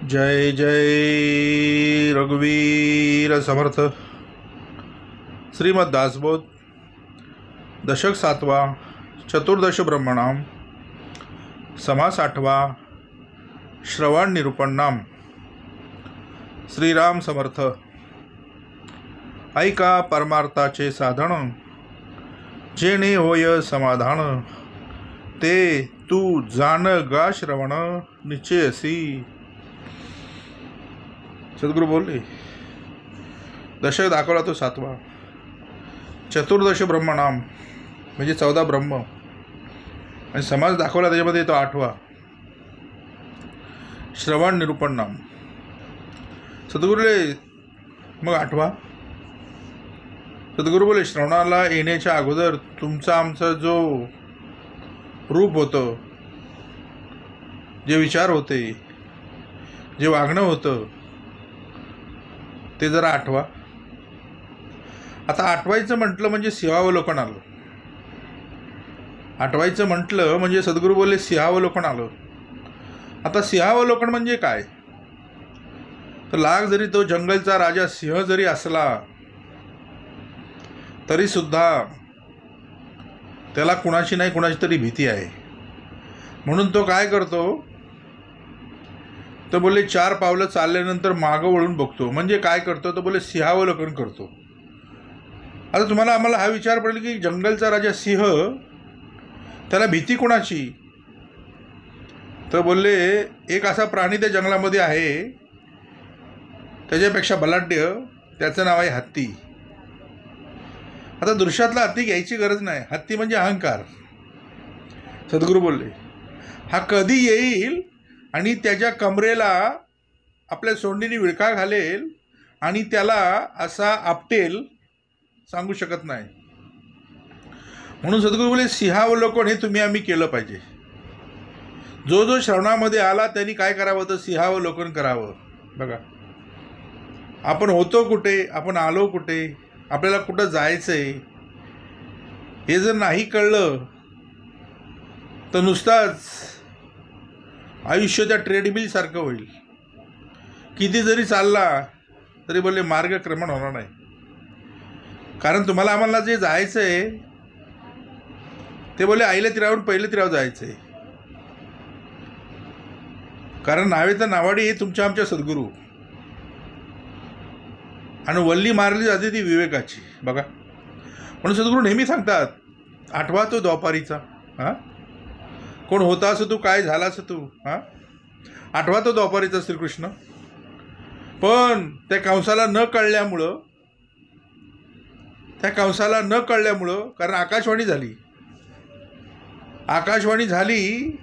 जय जय रघुवीर समर्थ। श्रीमद दासबोध दशक 7वा, चतुर्दश ब्रह्मणाम, समास 8वा, श्रवण निरूपण नाम। श्रीराम समर्थ। ऐका परमार्थाचे साधन, जेणे होय समाधान, ते तू जाण गा श्रवण निश्चयसी। सद्गुरू बोलले दशक दाखवला तो 7वा, चतुर्दश ब्रह्मनाम म्हणजे 14 ब्रह्म, आणि समाज दाखवला त्याच्यामध्ये तो 8वा, श्रवण निरूपण नाम। सद्गुरूले मग 8वा, सद्गुरू बोले श्रवणाला येण्याच्या अगोदर तुमचा आमचा जो रूप होतं, जे विचार होते, जे वागणं होतं, ते जरा 8वा। आता आठवायचं म्हटलं म्हणजे सिंहावलोकन आलं। आठवायचं म्हटलं म्हणजे सद्गुरू बोलले सिंहावलोकन आलं। आता सिंहावलोकन म्हणजे काय? तर लाग जरी तो जंगलचा राजा सिंह जरी असला तरी सुद्धा त्याला कुणाची नाही कुणाची तरी भीती आहे। म्हणून तो काय करतो, तर बोले 4 पावलं चालल्यानंतर मागं वळून बघतो। म्हणजे काय करतो, तर बोले सिंहावलोकन करतो। आता तुम्हाला आम्हाला हा विचार पडेल की जंगलचा राजा सिंह, त्याला भीती कोणाची? तर बोलले एक असा प्राणी त्या जंगलामध्ये आहे, त्याच्यापेक्षा बलाढ्य, त्याचं नाव आहे हत्ती। आता दृश्यातला हत्ती घ्यायची गरज नाही, हत्ती म्हणजे अहंकार। सद्गुरू बोलले हा कधी येईल आणि त्याच्या कमरेला आपल्या सोंडीने विळखा घालेल आणि त्याला असा आपटेल, सांगू शकत नाही। म्हणून सद्गुरू बोले सिंहावलोकन हे तुम्ही आम्ही केलं पाहिजे। जो जो श्रवणामध्ये आला त्यांनी काय करावं, तर सिंहावलोकन करावं। बघा आपण होतो कुठे, आपण आलो कुठे, आपल्याला कुठं जायचं आहे, हे जर नाही कळलं तर नुसताच आयुष्य त्या ट्रेडमिल सारखं होईल। किती जरी चालला तरी बोलले मार्गक्रमण होणार नाही। कारण तुम्हाला आम्हाला जे जायचं आहे ते बोले आईला तिरावून पहिले तिराव जायचं आहे। कारण नावे तर नावाडी हे तुमच्या आमच्या सद्गुरू, आणि वल्ली मारली जाते ती विवेकाची। बघा म्हणून सद्गुरू नेहमी सांगतात 8वा तो द्वापारीचा। हां, कोण होता असं तू, काय झाला असं तू। हां, 8वा तो द्वापारीचा श्रीकृष्ण। पण त्या कंसाला न कळल्यामुळं, कारण आकाशवाणी झाली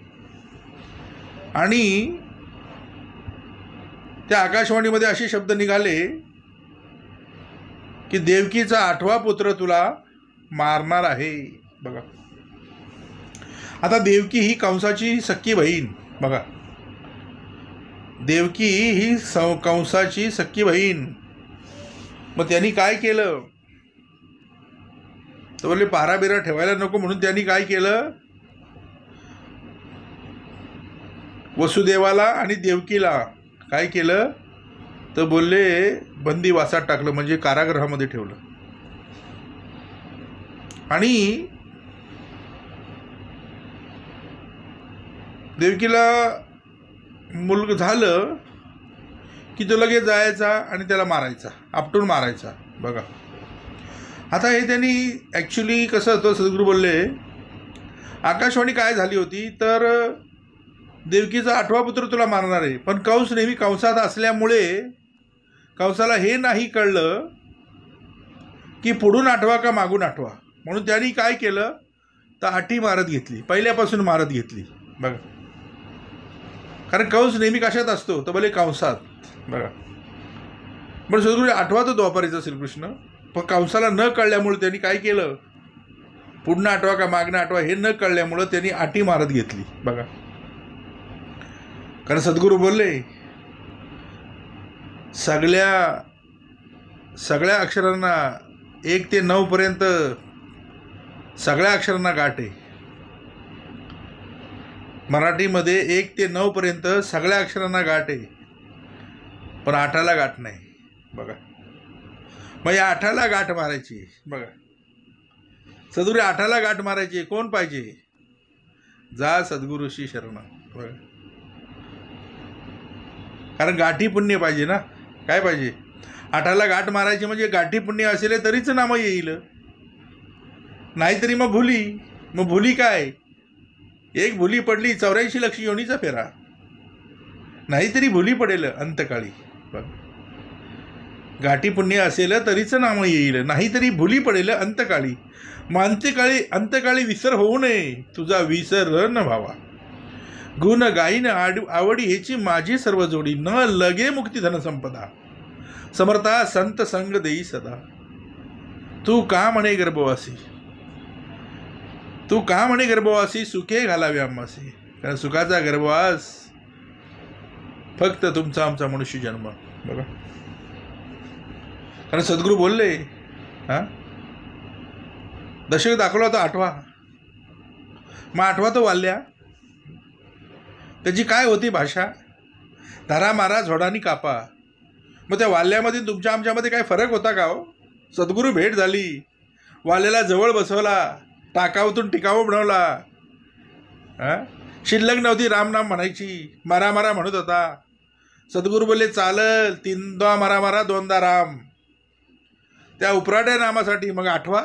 आणि त्या आकाशवाणीमध्ये असे शब्द निघाले की देवकीचा 8वा पुत्र तुला मारणार आहे। बघा आता देवकी ही कंसाची सख्खी बहीण। बघा देवकी ही कंसाची सख्खी बहीण। मग त्यांनी काय केलं, तर बोलले पाराबिरा ठेवायला नको म्हणून त्यांनी काय केलं, वसुदेवाला आणि देवकीला काय केलं, तर बोलले बंदीवासात टाकलं, म्हणजे कारागृहामध्ये ठेवलं। आणि देवकीला मुलगा झालं की तो लगेच जायचा आणि त्याला मारायचा, आपटून मारायचा। बघा आता हे त्यांनी ॲक्च्युली कसं होतं, सद्गुरू बोलले आकाशवाणी काय झाली होती, तर देवकीचा 8वा पुत्र तुला मारणार आहे। पण कंस नेहमी कंसात असल्यामुळे कंसाला हे नाही कळलं की पुढून 8वा का मागून 8वा, म्हणून त्यांनी काय केलं, तर 8 मारत घेतली, पहिल्यापासून मारत घेतली। बघा कारण कंस नेहमी कशात असतो, तर बोले कंसात। बघा पण सद्गुरू 8वा तो द्वापारीचा श्रीकृष्ण, पण कंसाला न कळल्यामुळे त्यांनी काय केलं, पुढनं 8वा का मागणं 8वा हे न कळल्यामुळं त्यांनी 8 मारत घेतली। बघा कारण सद्गुरू बोलले सगळ्या अक्षरांना 1 ते 9 पर्यंत सगळ्या अक्षरांना गाठ आहे. मराठीमध्ये 1 ते 9 पर्यंत सगळ्या अक्षरांना गाठ आहे, पण 8ला गाठ नाही. बघा, मग या 8ला गाठ मारायची. बघा, सद्गुरू 8ला गाठ मारायची. कोण पाहिजे? जा सद्गुरूशी शरण. बघा, कारण गाठी पुण्य पाहिजे ना. काय पाहिजे? 8ला गाठ मारायची म्हणजे गाठी पुण्य असेल तरीच नाम येईल, नाहीतरी मग भुली. मग भुली काय? एक भुली पडली 84 लक्ष योनीचा फेरा, नाहीतरी भुली पडेल अंतकाळी. बघ, गाठी पुण्य असेल तरीच नाम येईल, नाहीतरी भुली पडेल अंतकाळी. मग अंतकाळी विसर होऊ नये तुझा विसर न व्हावा. गुण गाईन आवडी हेची माझी सर्व जोडी, न लगे मुक्ती धन संपदा. समर्था संत संग देई सदा. तू का म्हणे गर्भवासी, तू का म्हणे गर्भवासी, सुखे घालावे आम्हासी. कारण सुखाचा गर्भवास फक्त तुमचा आमचा मनुष्य जन्म. बघा, कारण सद्गुरू बोलले, दशक दाखवला होता 8वा. मग 8वा तो वाल्या. त्याची काय होती भाषा? धरा मारा झोडानी कापा. मग त्या वाल्यामध्ये तुमच्या आमच्यामध्ये काय फरक होता का हो? सद्गुरू भेट झाली, वाल्याला जवळ बसवला, टाकावतून टिकावं बनवला. शिल्लक नव्हती रामनाम म्हणायची, मारा मारा म्हणत होता. सद्गुरू बोलले चालल 3दा मारा मारा 2दा राम. त्या उपराट्या नामासाठी मग 8वा.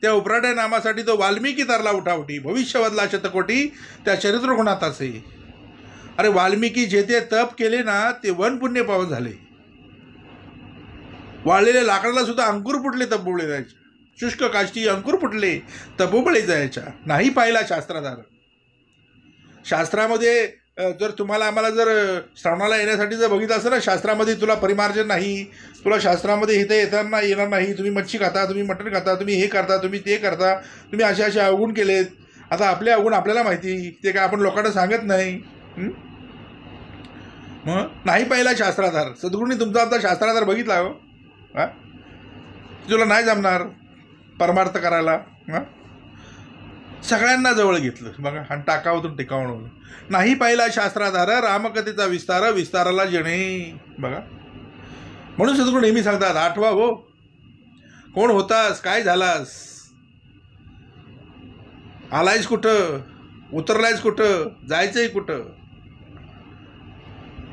त्या उपराट्या नामासाठी तो वाल्मिकी तरला उठावटी, भविष्यवदला शतकोटी त्या चरित्र गुणात असे. अरे वाल्मिकी जे ते तप केले ना ते वन पुण्य पावन झाले. वाळलेल्या लाकडाला सुद्धा अंकुर फुटले तपोबळे जायचे, शुष्क काष्टी अंकुर फुटले तपोबळे जायच्या. नाही पाहिला शास्त्राधार. शास्त्रामध्ये जर तुम्हाला आम्हाला जर श्रवणाला येण्यासाठी जर बघितलं असं ना, शास्त्रामध्ये तुला परिमार्जन नाही, तुला शास्त्रामध्ये इथे येताना येणार नाही, तुम्ही मच्छी खाता, तुम्ही मटण खाता, तुम्ही हे करता, तुम्ही ते करता, तुम्ही असे अवगुण केलेत. आता आपले अवगुण आपल्याला माहिती, ते काय आपण लोकांना सांगत नाही. मग नाही पाहिला शास्त्राधार. सद्गुरूंनी तुमचा आमचा शास्त्राधार बघितला हो. तुला नाही जमणार परमार्थ करायला. सगळ्यांना जवळ घेतलं. बघा, आणि टाकावतून टिकावून. नाही पाहिला शास्त्राधार, रामकथेचा विस्तार, विस्ताराला जणे. बघा, म्हणून सद्गुरू नेहमी सांगतात 8वा हो. कोण होतास, काय झालास, आलायस कुठं, उतरलायस कुठं, जायचंय कुठं,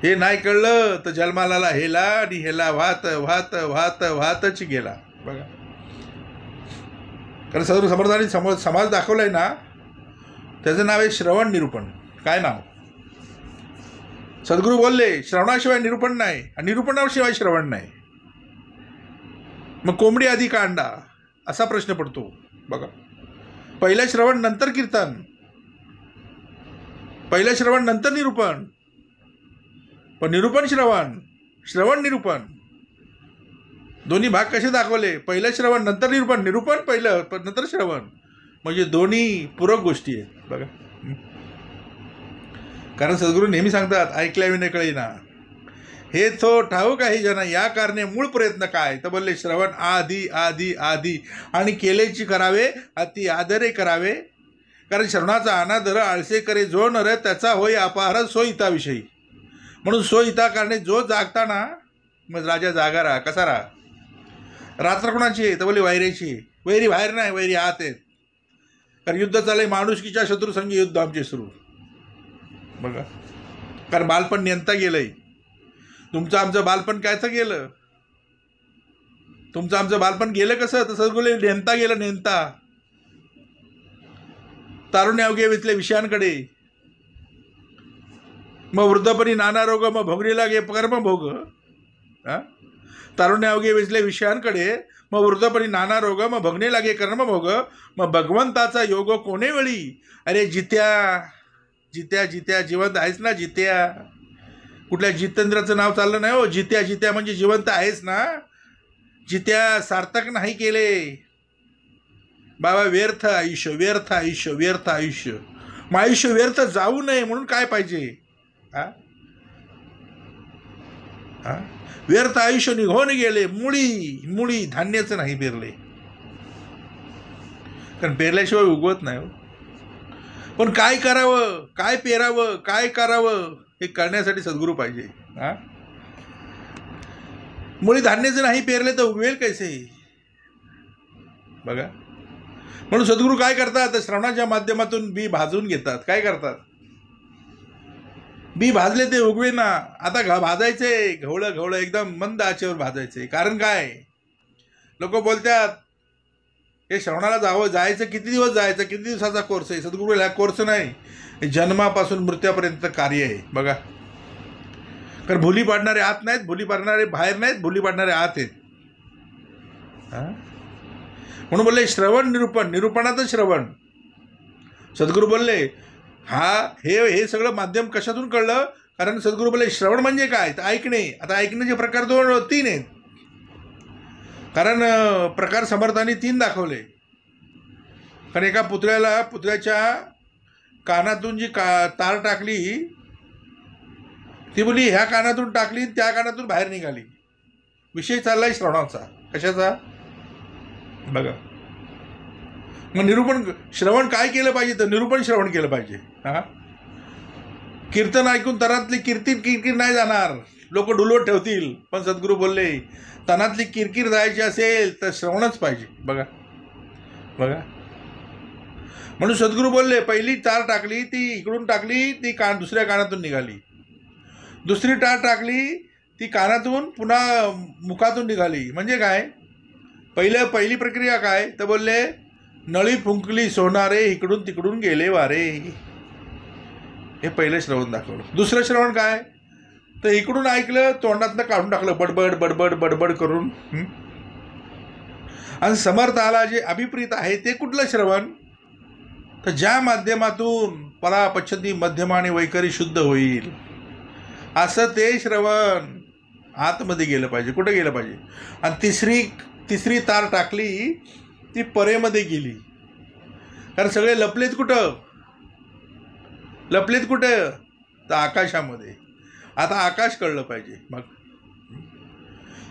हे नाही कळलं तर जन्माला हेला आणि हेला वाहत वाहत वाहत वाहतच गेला. बघा, कारण सद्गुरू समर्थांनी समाज दाखवलाय ना, त्याचं नाव आहे श्रवण निरूपण. काय नाव? सद्गुरू बोलले श्रवणाशिवाय निरूपण नाही, आणि निरूपणाशिवाय श्रवण नाही. मग कोंबडी आधी का अंडा असा प्रश्न पडतो. बघा, पहिलं श्रवण नंतर कीर्तन, पहिलं श्रवण नंतर निरूपण, पण निरूपण श्रवण, श्रवण निरूपण दोन्ही भाग कसे दाखवले? पहिलं श्रवण नंतर निरूपण, निरूपण पहिलं पण नंतर श्रवण, म्हणजे दोन्ही पूरक गोष्टी आहेत. बघा, कारण सद्गुरू नेहमी सांगतात ऐकल्या विने कळेना, हे थो ठाऊक आहे जना, या कारणे मूळ प्रयत्न काय? तर बोलले श्रवण आधी आधी आधी, आणि केलेची करावे अति आदरे करावे. कारण श्रवणाचा अनादर आळसे करे जो नर, त्याचा होय अपार सोयिता विषयी. म्हणून सोयिता कारणे जो जागताना, मग राजा जागा राहा. कसा राहा? रात्र कोणाची आहे? तर बोलले वैऱ्याची. वैरी बाहेर नाही, वैरी आत आहेत. कारण युद्ध चाललंय, माणुसकीच्या शत्रुसंगी युद्ध आमचे सुरू. बघा, कारण बालपण नेमता गेलंय. तुमचं आमचं बालपण कायचं गेलं? तुमचं आमचं बालपण गेलं कसं? तर सद्गुरू नेमता गेलं, नेमता. तारुण्य अवघे विचले विषयांकडे, मग वृद्धपणी नाना रोग, मग भोगरीला गे कर्म भोग. तारुण्य अवघे वेचले विषयांकडे, मग वृद्धपणी नाना रोग, मग भगणे लागे कर्मभोग. मग भगवंताचा योग कोणे वेळी? अरे जित्या जित्या जित्या, जिवंत आहेस ना जित्या? कुठल्या जितेंद्राचं नाव चाललं नाही हो. जित्या जित्या म्हणजे जिवंत आहेस ना. जित्या सार्थक नाही केले बाबा, व्यर्थ आयुष्य, व्यर्थ आयुष्य, व्यर्थ आयुष्य. मग आयुष्य व्यर्थ जाऊ नये म्हणून काय पाहिजे? व्यर्थ आयुष्य निघून गेले, मुळी मुळी धान्याचं नाही पेरले. कारण पेरल्याशिवाय उगवत नाही हो. पण काय करावं, काय पेरावं, काय करावं हे करण्यासाठी सद्गुरू पाहिजे. हां, मुळी धान्य जर नाही पेरले तर उगवेल कैसे बघा. म्हणून सद्गुरू काय करतात, तर श्रवणाच्या माध्यमातून बी भाजून घेतात. काय करतात, बी भाजले ते उगवे ना. आता भाजायचे घवळं घवळं एकदम मंद आचेवर भाजायचे. कारण काय, लोक बोलतात हे श्रवणाला जायचं किती दिवस जायचं, किती दिवसाचा कोर्स आहे. सद्गुरू हा कोर्स नाही, हे जन्मापासून मृत्यूपर्यंत कार्य आहे बघा. कारण भुली पाडणारे आत नाहीत, भुली पाडणारे बाहेर नाहीत, भुली पाडणारे आत आहेत. म्हणून बोलले श्रवण निरूपण, निरूपणातच श्रवण. सद्गुरू बोलले हे सगळं माध्यम कशातून कळलं, कारण सद्गुरू बोलले श्रवण म्हणजे काय, तर ऐकणे. आता ऐकण्याचे प्रकार 3 आहेत. कारण प्रकार समर्थांनी 3 दाखवले. कारण एका पुतळ्याच्या कानातून जी तार टाकली, ती बोली ह्या कानातून टाकली, त्या कानातून बाहेर निघाली. विषय चाललाय श्रवणाचा. कशाचा बघा. मग निरूपण श्रवण काय केलं पाहिजे, तर निरूपण श्रवण केलं पाहिजे. हां, कीर्तन ऐकून तनातली किरकिर नाही जाणार, लोक डुलवत ठेवतील. पण सद्गुरू बोलले तनातली किरकिर जायची असेल तर श्रवणच पाहिजे बघा बघा. म्हणून सद्गुरू बोलले पहिली तार टाकली, ती इकडून टाकली, ती दुसऱ्या कानातून निघाली. दुसरी तार टाकली, ती कानातून पुन्हा मुखातून निघाली. म्हणजे काय, पहिली प्रक्रिया काय, तर बोलले नळी फुंकली सोनारे, इकडून तिकडून गेले वारे. हे पहिलं श्रवण दाखवलं. दुसरं श्रवण काय, तर इकडून ऐकलं, तोंडातनं काढून टाकलं बडबड बडबड बडबड करून. आणि समर्थाला जे अभिप्रीत आहे ते कुठलं श्रवण, तर ज्या माध्यमातून परा पश्चंती मध्यम आणि वैखरी शुद्ध होईल असं ते श्रवण आतमध्ये गेलं पाहिजे. कुठं गेलं पाहिजे. आणि तिसरी तार टाकली, ती परेमध्ये गेली. कारण सगळे लपलेत कुठं, तर आकाशामध्ये. आता आकाश कळलं पाहिजे. मग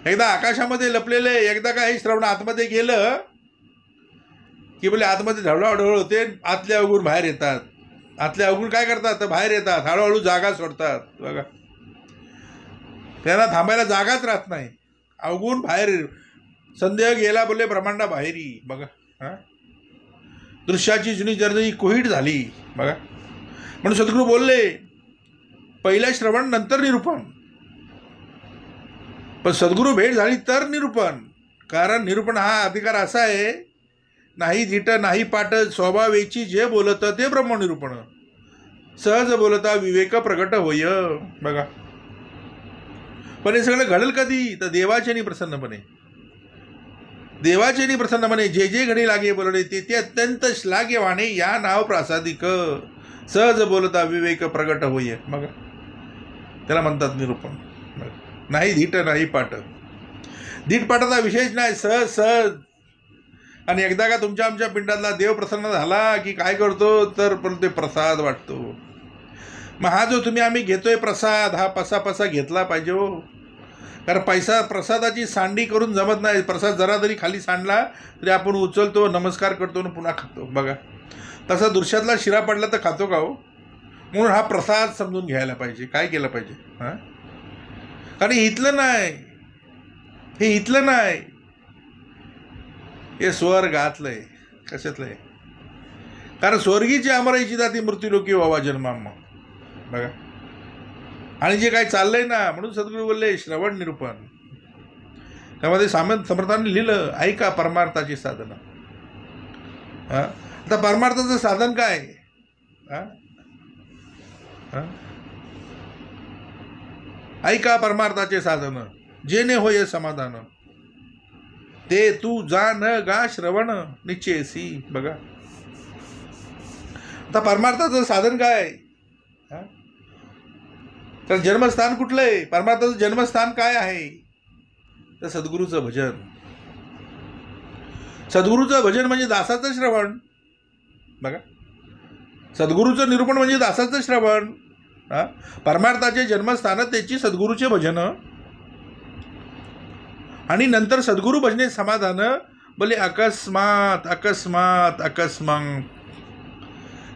एकदा आकाशामध्ये लपलेले, एकदा काय हे श्रवण आतमध्ये गेलं की बोले आतमध्ये ढवळाढवळ होते, आतल्या अवगुण बाहेर येतात. आतल्या अवगुण काय करतात, तर बाहेर येतात, हळूहळू जागा सोडतात बघा. त्यांना थांबायला जागाच राहत नाही, अवगुण बाहेर. संदेह गेला बोले ब्रह्मांडा बाहेरी बघा. हां, दृश्याची जुनी जर्जरी कोहीट झाली बघा. म्हणून सद्गुरू बोलले पहिलं श्रवण नंतर निरूपण. पण सद्गुरू भेट झाली तर निरूपण. कारण निरूपण हा अधिकार असा आहे, नाही धीट नाही पाट स्वभावेची जे बोलत ते ब्रह्मनिरूपण. सहज बोलता विवेक प्रगट होय बघा. पण हे सगळं घडेल कधी, तर देवाच्यानी प्रसन्नपणे. देवाच्यानी प्रसन्नपणे जे जे घडी लागे बोलणे ते अत्यंत श्लाघ्यवाणे या नाव प्रासादिक. सहज बोलता विवेक प्रगट होय बघा. त्याला म्हणतात निरूपण. नाही धीट नाही पाट. धीटपाटाचा विषयच नाही, सहज सहज. आणि एकदा का तुमच्या आमच्या पिंडातला देव प्रसन्न झाला की काय करतो, तर ते प्रसाद वाटतो. मग हा जो आम्ही घेतोय प्रसाद, हा पसा घेतला पाहिजे हो. कारण प्रसादाची सांडी करून जमत नाही. प्रसाद जरा जरी खाली सांडला तरी आपण उचलतो, नमस्कार करतो आणि पुन्हा खातो बघा. तसा दृश्यातला शिरा पडला तर खातो का हो. म्हणून हा प्रसाद समजून घ्यायला पाहिजे. काय केलं पाहिजे. हां, कारण हे इथलं नाही, हे स्वर्गातलं आहे. कशातलं आहे, कारण स्वर्गीची अमराईची जाती मृत्यूलोकी व्हावा जन्माम बघा. आणि जे काय चाललंय ना, म्हणून सद्गुरू बोलले श्रवण निरूपण. त्यामध्ये समर्थांनी लिहिलं ऐका परमार्थाची साधनं. हां, आता परमार्थाचं साधन काय. हां, ऐका परमार्थाचे साधन जेने होय समाधान, ते तू जा न गा श्रवण निश्चयसी बघा. आता परमार्थाचं साधन काय. तर जन्मस्थान कुठलं आहे, परमार्थाचं जन्मस्थान काय आहे, तर सद्गुरूचं भजन. सद्गुरूचं भजन म्हणजे दासाचं श्रवण बघा. सद्गुरूचं निरूपण म्हणजे दासाचं श्रवण. परमार्थाचे जन्मस्थान त्याची सद्गुरूचे भजन. आणि नंतर सद्गुरू भजने समाधान बोले अकस्मात अकस्मात अकस्मात.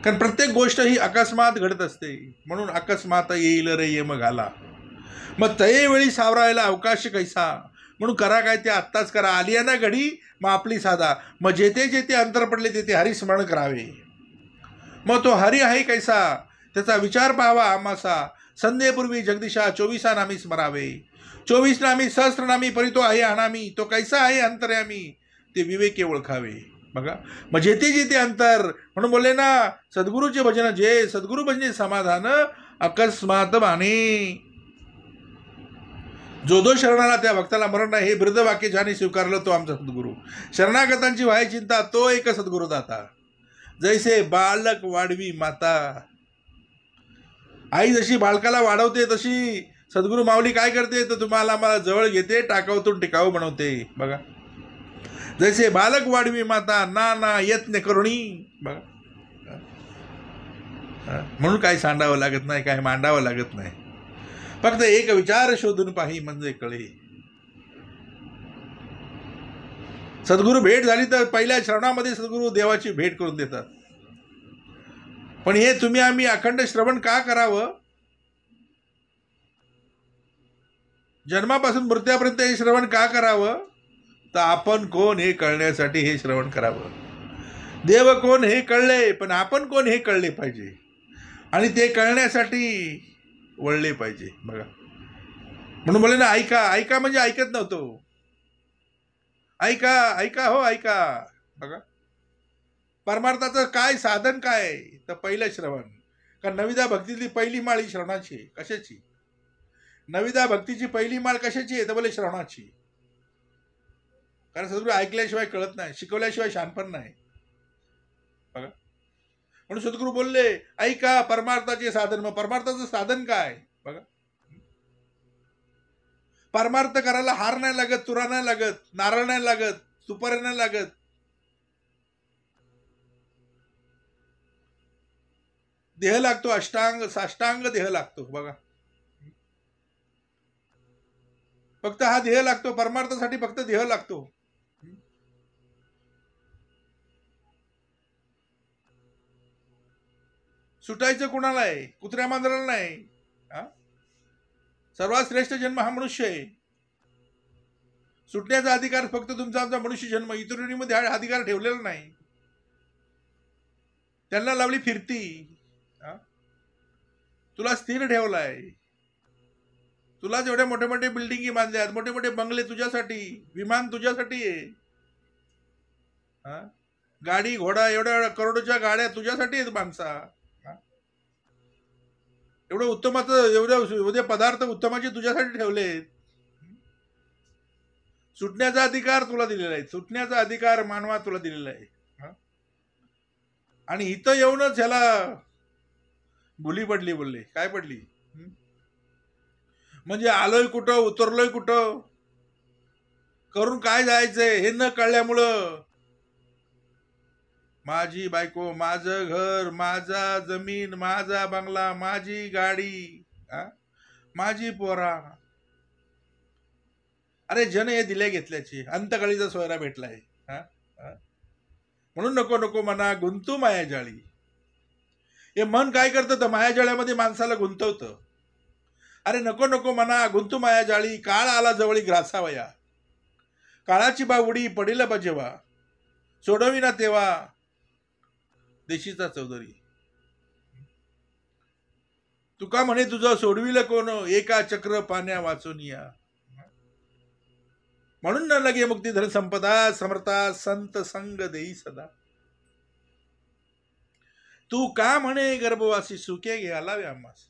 कारण प्रत्येक गोष्ट ही अकस्मात घडत असते, म्हणून अकस्मात येईल रे यम घाला. मग तये वेळी सावरायला अवकाश कैसा, म्हणून करा काय ते आत्ताच करा. आली आहे ना घडी मग आपली साधा. मग जेथे जेथे अंतर पडले तेथे हरिस्मरण करावे. मग तो हरी आहे कैसा त्याचा विचार पाहावा आम्हासा. संध्येपूर्वी जगदीशा 24 नामी स्मरावे. 24 नामी सहस्त्रनामी परितो आहे अनामी. तो कैसा आहे अंतर्यामी ते विवेके ओळखावे. बघा मग जेथे जेथे अंतर, म्हणून बोलले ना सद्गुरूचे भजन जे सद्गुरू भजने समाधान अकस्मात बाणे. जो जो शरणाला त्या भक्ताला मरण नाही, हे ब्रद वाक्य ज्याने स्वीकारलं तो आमचा सद्गुरू. शरणागतांची व्हाय चिंता तो एक सद्गुरू दाता. जैसे बालक वाढवी माता. आई जशी बालकाला वाढवते तशी सद्गुरू माऊली काय करते तर तुम्हाला आम्हाला जवळ घेते, टाकावतून टिकाऊ बनवते. बघा जैसे बालक वाढवी माता ना यत्न करुणी. बघा म्हणून काही सांडावं लागत नाही, काय मांडावं लागत नाही. फक्त एक विचार शोधून पाही म्हणजे कळे. सद्गुरू भेट झाली तर पहिल्या श्रवणामध्ये सद्गुरू देवाची भेट करून देतात. पण हे तुम्ही आम्ही अखंड श्रवण का करावं, जन्मापासून मृत्यूपर्यंत हे श्रवण का करावं, तर आपण कोण हे कळण्यासाठी हे श्रवण करावं. देव कोण हे कळले, पण आपण कोण हे कळले पाहिजे, आणि ते कळण्यासाठी वळले पाहिजे. बघा म्हणून बोले ना ऐका ऐका म्हणजे ऐकत नव्हतो. ऐका ऐका हो ऐका. बघा परमार्थाचं काय साधन काय तर पहिलं श्रवण. कारण नविदा भक्तीतली पहिली माळ ही श्रवणाची. कशाची नविदा भक्तीची पहिली माळ कशाची आहे तर बोले श्रवणाची. कारण सद्गुरू ऐकल्याशिवाय कळत नाही, शिकवल्याशिवाय शानपण नाही. बघा म्हणून सद्गुरू बोलले ऐका परमार्थाचे साधन. मग परमार्थाचं साधन काय. बघा परमार्थ करायला हार नाही लागत, तुरा नाही लागत, नारळ नाही लागत, सुपारी नाही लागत. देह लागतो, अष्टांग साष्टांग देह लागतो. बघा फक्त हा देह लागतो, परमार्थासाठी फक्त देह लागतो. सुटायचं कुणाला आहे, कुत्र्या मांजराला नाही. सर्वात श्रेष्ठ जन्म हा मनुष्य आहे. सुटण्याचा अधिकार फक्त तुमचा आमचा मनुष्य जन्म. इतरांमध्ये हा अधिकार ठेवलेला नाही. त्यांना लावली फिरती, तुला स्थिर ठेवलाय. तुला जेवढे मोठे मोठे बिल्डिंगी बांधल्यात, मोठे मोठे बंगले तुझ्यासाठी, विमान तुझ्यासाठी आहे. गाडी घोडा एवढ्या करोडोच्या गाड्या तुझ्यासाठी आहेत माणसा. एवढं उत्तमाचं एवढे पदार्थ उत्तमाचे तुझ्यासाठी ठेवलेत. सुटण्याचा अधिकार तुला दिलेला आहे. सुटण्याचा अधिकार मानवा तुला दिलेला आहे. आणि इथं येऊनच ह्याला भुली पडली. बोलले काय पडली म्हणजे आलोय कुठं, उतरलोय कुठं, करून काय जायचंय हे न कळल्यामुळं माझी बायको, माझं घर, माझा जमीन, माझा बंगला, माझी गाडी, माझी पोरा. अरे जन हे दिल्या घेतल्याची अंतकाळीचा सोयरा भेटलाय. म्हणून नको नको मना गुंतू मायाजाळी. हे मन काय करतं तर मायाजाळ्यामध्ये माणसाला गुंतवतं. अरे नको नको मना गुंतू मायाजाळी. काळ आला जवळी ग्रासावया. काळाची बावडी पडेल बजेवा. सोडवी ना तेव्हा देशीचा चौधरी. तुका म्हणे तुझं सोडविलं कोण, एका चक्र पाण्या वाचून या. म्हणून न लगे मुक्ती धन संपदा. समर्था संत संग देई सदा. तू का म्हणे गर्भवासी सुखे घे आलावे आम्हास.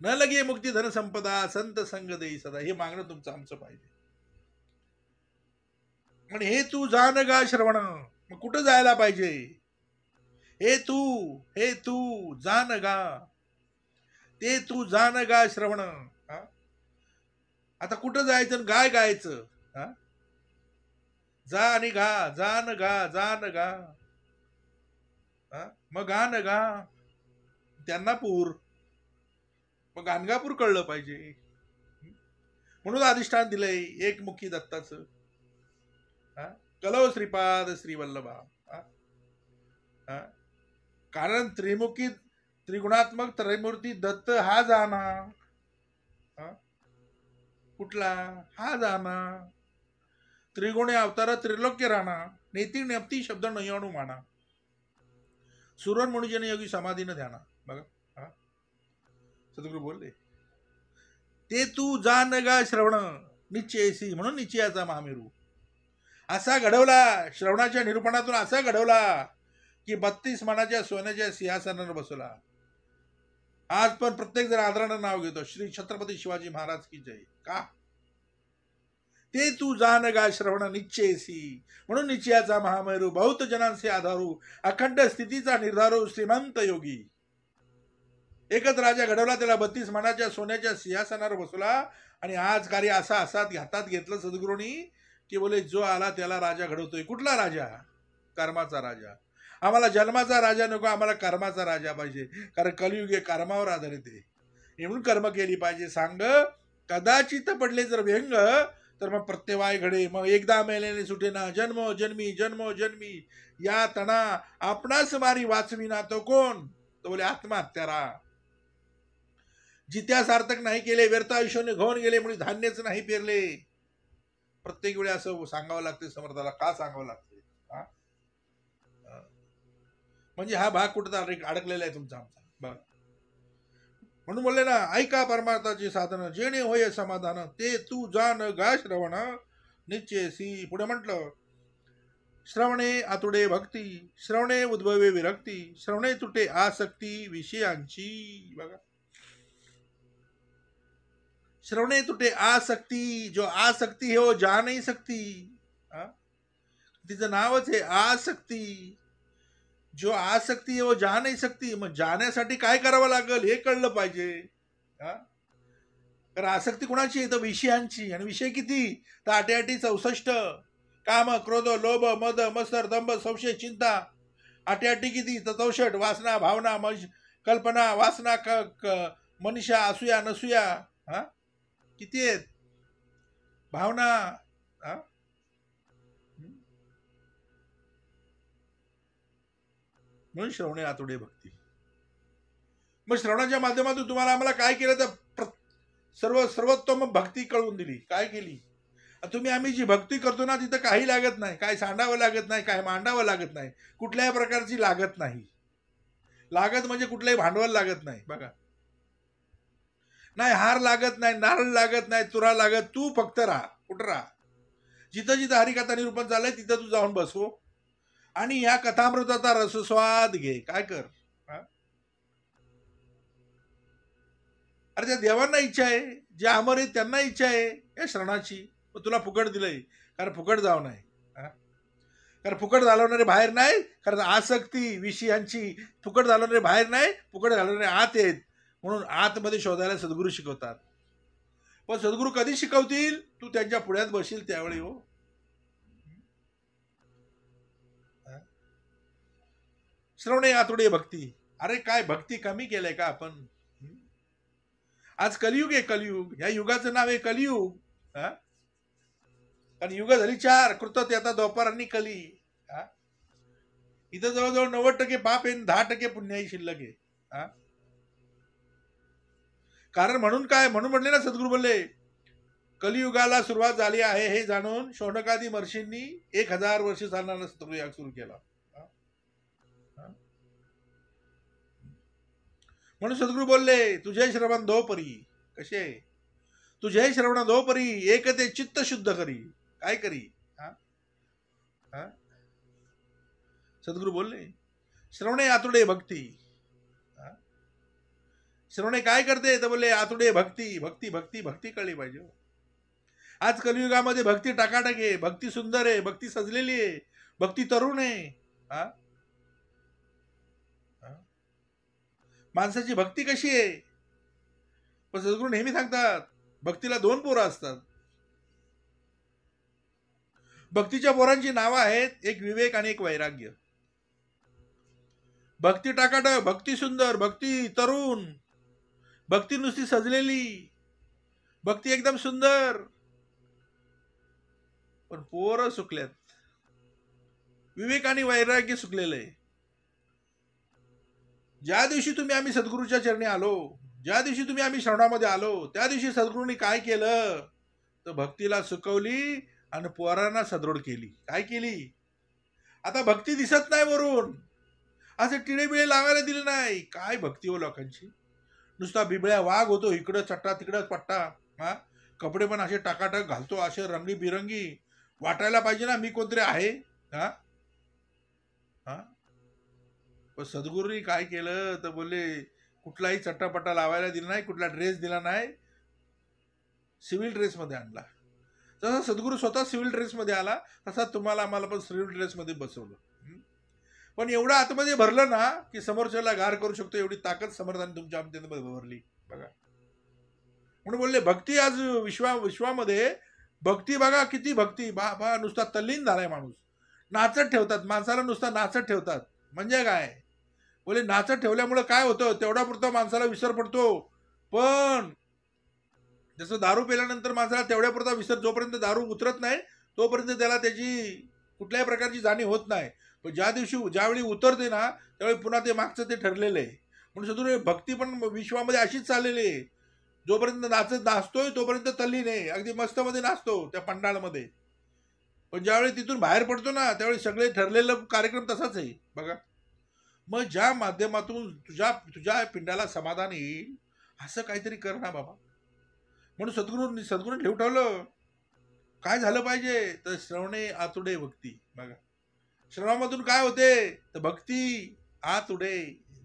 न लगे मुक्ती धन संपदा संत संग देई सदा. हे मागणं तुमचं आमचं पाहिजे. आणि हे तू जाण गा श्रवण. मग कुठं जायला पाहिजे. हे तू जाण गा. ते तू जाण गा श्रवण. आता कुठं जायचं, गाय गायचं. जा आणि गा, जाण गा, जाण गा. मग गाण गा त्यांना पूर. मग गाणगापूर कळलं पाहिजे. म्हणून अधिष्ठान दिलंय एकमुखी दत्ताचं. कलव श्रीपाद श्रीवल्लभा. कारण त्रिमुखी त्रिगुणात्मक त्रैमूर्ती दत्त हा जाना. कुठला हा जाना. त्रिगुणे अवतार त्रिलोक्य राणा. नेती नेपती शब्द नयणू माना. सुरन मनुजन योगी समाधीनं ध्याना. बघा सद्गुरू बोलले ते तू जान गा श्रवण निश्चयसी म्हणून निश्चयाचा महामेरू. असा घडवला श्रवणाच्या निरूपणातून, असा घडवला की 32 मानाच्या सोन्याच्या सिंहासनावर बसवला. आज पण प्रत्येक जण आदरानं नाव घेतो श्री छत्रपती शिवाजी महाराज की जय. का ते तू जान गा श्रवण निश्चयसी म्हणून निश्चयाचा महामेरू. बहुत जनांचे आधारू अखंड स्थितीचा निर्धारू श्रीमंत योगी. एकच राजा घडवला, त्याला 32 मानाच्या सोन्याच्या सिंहासनावर बसवला. आणि आज कार्य असा हातात घेतलं सद्गुरूंनी की बोले जो आला त्याला राजा घडवतोय. कुठला राजा? कर्माचा राजा. आम्हाला जन्माचा राजा नको, आम्हाला कर्माचा राजा पाहिजे. कारण कलियुग हे कर्मावर आधारित आहे. म्हणून कर्म केली पाहिजे. सांग कदाचित पडले जर व्यंग तर मग प्रत्यवाय घडे. मग एकदा मेल्याने सुटेना जन्मो जन्मी या तना आपणास मारी वाचविना तो कोण? तो बोले आत्महत्यारा. जित्या सार्थक नाही केले, व्यर्थ आयुष्याने घोन गेले, म्हणून धान्यच नाही पेरले. प्रत्येक वेळी असं सांगावं लागते समर्थाला. का सांगावं लागते? म्हणजे हा भाग कुठं अडकलेला आहे तुमचा आमचा. बघ म्हणून बोलले ना, ऐका परमार्थाची साधन जेणे होय समाधान. ते तू जान गा श्रवण निश्चयसी. पुढे म्हटलं श्रवणे आतुडे भक्ती, श्रवणे उद्भवे विरक्ती, श्रवणे तुटे आसक्ती विषयांची. बघा श्रवणे तुटे आसक्ती. जो आसक्ती हो जा नाही सकती. तिचं नावच आहे आसक्ती. जो आसक्ती हो जा नाही सकती. मग जाण्यासाठी काय करावं लागेल हे कळलं पाहिजे. कारण आसक्ती कुणाची आहे? तर विषयांची. आणि विषय किती? तर 88 64. काम क्रोध लोभ मद मत्सर दंभ संशय चिंता. 88 किती? तर 64. वासना भावना कल्पना वासना मनीषा असूया नसूया. किती आहेत भावना? म्हणून श्रवणे आतुडे भक्ती. मग श्रवणाच्या माध्यमातून तुम्हाला आम्हाला काय केलं? तर सर्वोत्तम भक्ती कळवून दिली. काय केली? तुम्ही आम्ही जी भक्ती करतो ना तिथं काही लागत नाही. काय सांडावं लागत नाही, काय मांडावं लागत नाही, कुठल्याही प्रकारची लागत नाही. लागत म्हणजे कुठलंही भांडवल लागत नाही. बघा नाही हार लागत नाही, नारळ लागत नाही, तुरा लागत. तू फक्त राहा. कुठं राहा? जिथं जिथं हरिकथा निरूपण चाललंय तिथं तू जाऊन बसव आणि या कथामृताचा रसस्वाद घे. काय कर? अरे त्या देवांना इच्छा आहे, जे अमर आहेत त्यांना इच्छा आहे या श्रवणाची. मग तुला फुकट दिलंय. कारण फुकट जाऊ नाही. कारण फुकट घालवणारे बाहेर नाही. कारण आसक्ती विषयांची फुकट घालवणारे बाहेर नाही, फुकट घालवणारे आत आहेत. म्हणून आतमध्ये शोधायला सद्गुरू शिकवतात. पण सद्गुरू कधी शिकवतील? तू त्यांच्या पुढ्यात बसील त्यावेळी. हो श्रवणे आतुडे भक्ती. अरे काय भक्ती कमी केलंय का आपण? आज कलियुग आहे. कलियुग ह्या युगाचं नाव आहे कलियुग. कारण युग झाली 4. कृत आता द्वापर आणि कली. इथं जवळजवळ 90% पाप आहे, 10% पुण्याही शिल्लक आहे. कारण म्हणून काय? म्हणून म्हणले ना सद्गुरू बोलले कलियुगाला सुरुवात झाली आहे हे जाणून शौनकादी महर्षींनी 1000 वर्ष चालणारा सत्याग सुरू केला. म्हणून सद्गुरू बोलले तुझे श्रवण दो परी. कसे? तुझे श्रवण दो परी एक ते चित्त शुद्ध करी. काय करी? सद्गुरू बोलले श्रवणे आतुडे भक्ती. श्रवणे काय करते? तर बोलले आतुडे भक्ती. भक्ती भक्ती भक्ती कळली पाहिजे. आज कलियुगामध्ये भक्ती टाकाटाक आहे, भक्ती सुंदर आहे, भक्ती सजलेली आहे, भक्ती तरुण आहे. माणसाची भक्ती कशी आहे? पण सद्गुरू नेहमी सांगतात भक्तीला 2 पोरं असतात. भक्तीच्या पोरांची नावं आहेत, एक विवेक आणि एक वैराग्य. भक्ती टाकाटक, भक्ती सुंदर, भक्ती तरुण, भक्ती नुसती सजलेली, भक्ती एकदम सुंदर, पण पोरं सुकल्यात. विवेक आणि वैराग्य सुकलेलं आहे. ज्या दिवशी आम्ही सद्गुरूच्या चरणी आलो, ज्या दिवशी आम्ही श्रवणामध्ये आलो, त्या दिवशी सद्गुरूंनी काय केलं तर भक्तीला सुकवली आणि पोरांना सदृढ केली. काय केली? आता भक्ती दिसत नाही वरून, असे टिळे बिळे लावायला दिले नाही. काय भक्ती हो लोकांची. नुसता बिबळ्या वाघ होतो, इकडं चट्टा तिकडं पट्टा. हा, कपडे पण असे टाकाटक घालतो, असे रंगी बिरंगी. वाटायला पाहिजे ना मी कोणतरी आहे. हा हा पण सद्गुरूंनी काय केलं तर बोलले कुठलाही चट्टापट्टा लावायला दिला नाही, कुठला ड्रेस दिला नाही, सिव्हिल ड्रेसमध्ये आणला. जसा सद्गुरू स्वतः सिव्हिल ड्रेसमध्ये आला तसा तुम्हाला आम्हाला पण सिव्हिल ड्रेसमध्ये बसवलं. पण एवढं आतमध्ये भरलं ना की समोरच्याला गार करू शकतो, एवढी ताकद समर्थाने तुमच्या आमच्यामध्ये भरली बघा. म्हणून बोलले भक्ती आज विश्वामध्ये भक्ती बघा किती भक्ती. बा नुसता तल्लीन झालाय माणूस. नाचत ठेवतात माणसाला, नुसता नाचत ठेवतात. म्हणजे काय बोले नाचत ठेवल्यामुळे काय होतं, तेवढा पुरता माणसाला विसर पडतो. पण जसं दारू पेल्यानंतर माणसाला तेवढ्या पुरता विसर, जोपर्यंत दारू उतरत नाही तोपर्यंत त्याला त्याची कुठल्याही प्रकारची जाणीव होत नाही. पण ज्यावेळी उतरते ना त्यावेळी पुन्हा ते मागचं ते ठरलेलं आहे. म्हणून सदुर भक्ती पण विश्वामध्ये अशीच चाललेली आहे. जोपर्यंत नाचतोय तोपर्यंत तल्लीन आहे, अगदी मस्त मध्ये नाचतो त्या पंडाळमध्ये. पण ज्यावेळी तिथून बाहेर पडतो ना त्यावेळी सगळे ठरलेलं कार्यक्रम तसाच आहे बघा. मग ज्या माध्यमातून तुझ्या तुझ्या पिंडाला समाधान येईल असं काहीतरी कर ना बाबा. म्हणून सद्गुरूंनी ठेवलं काय झालं पाहिजे तर श्रवणे आतुडे भक्ती बघा. श्रवणामधून काय होते तर भक्ती आतुडे,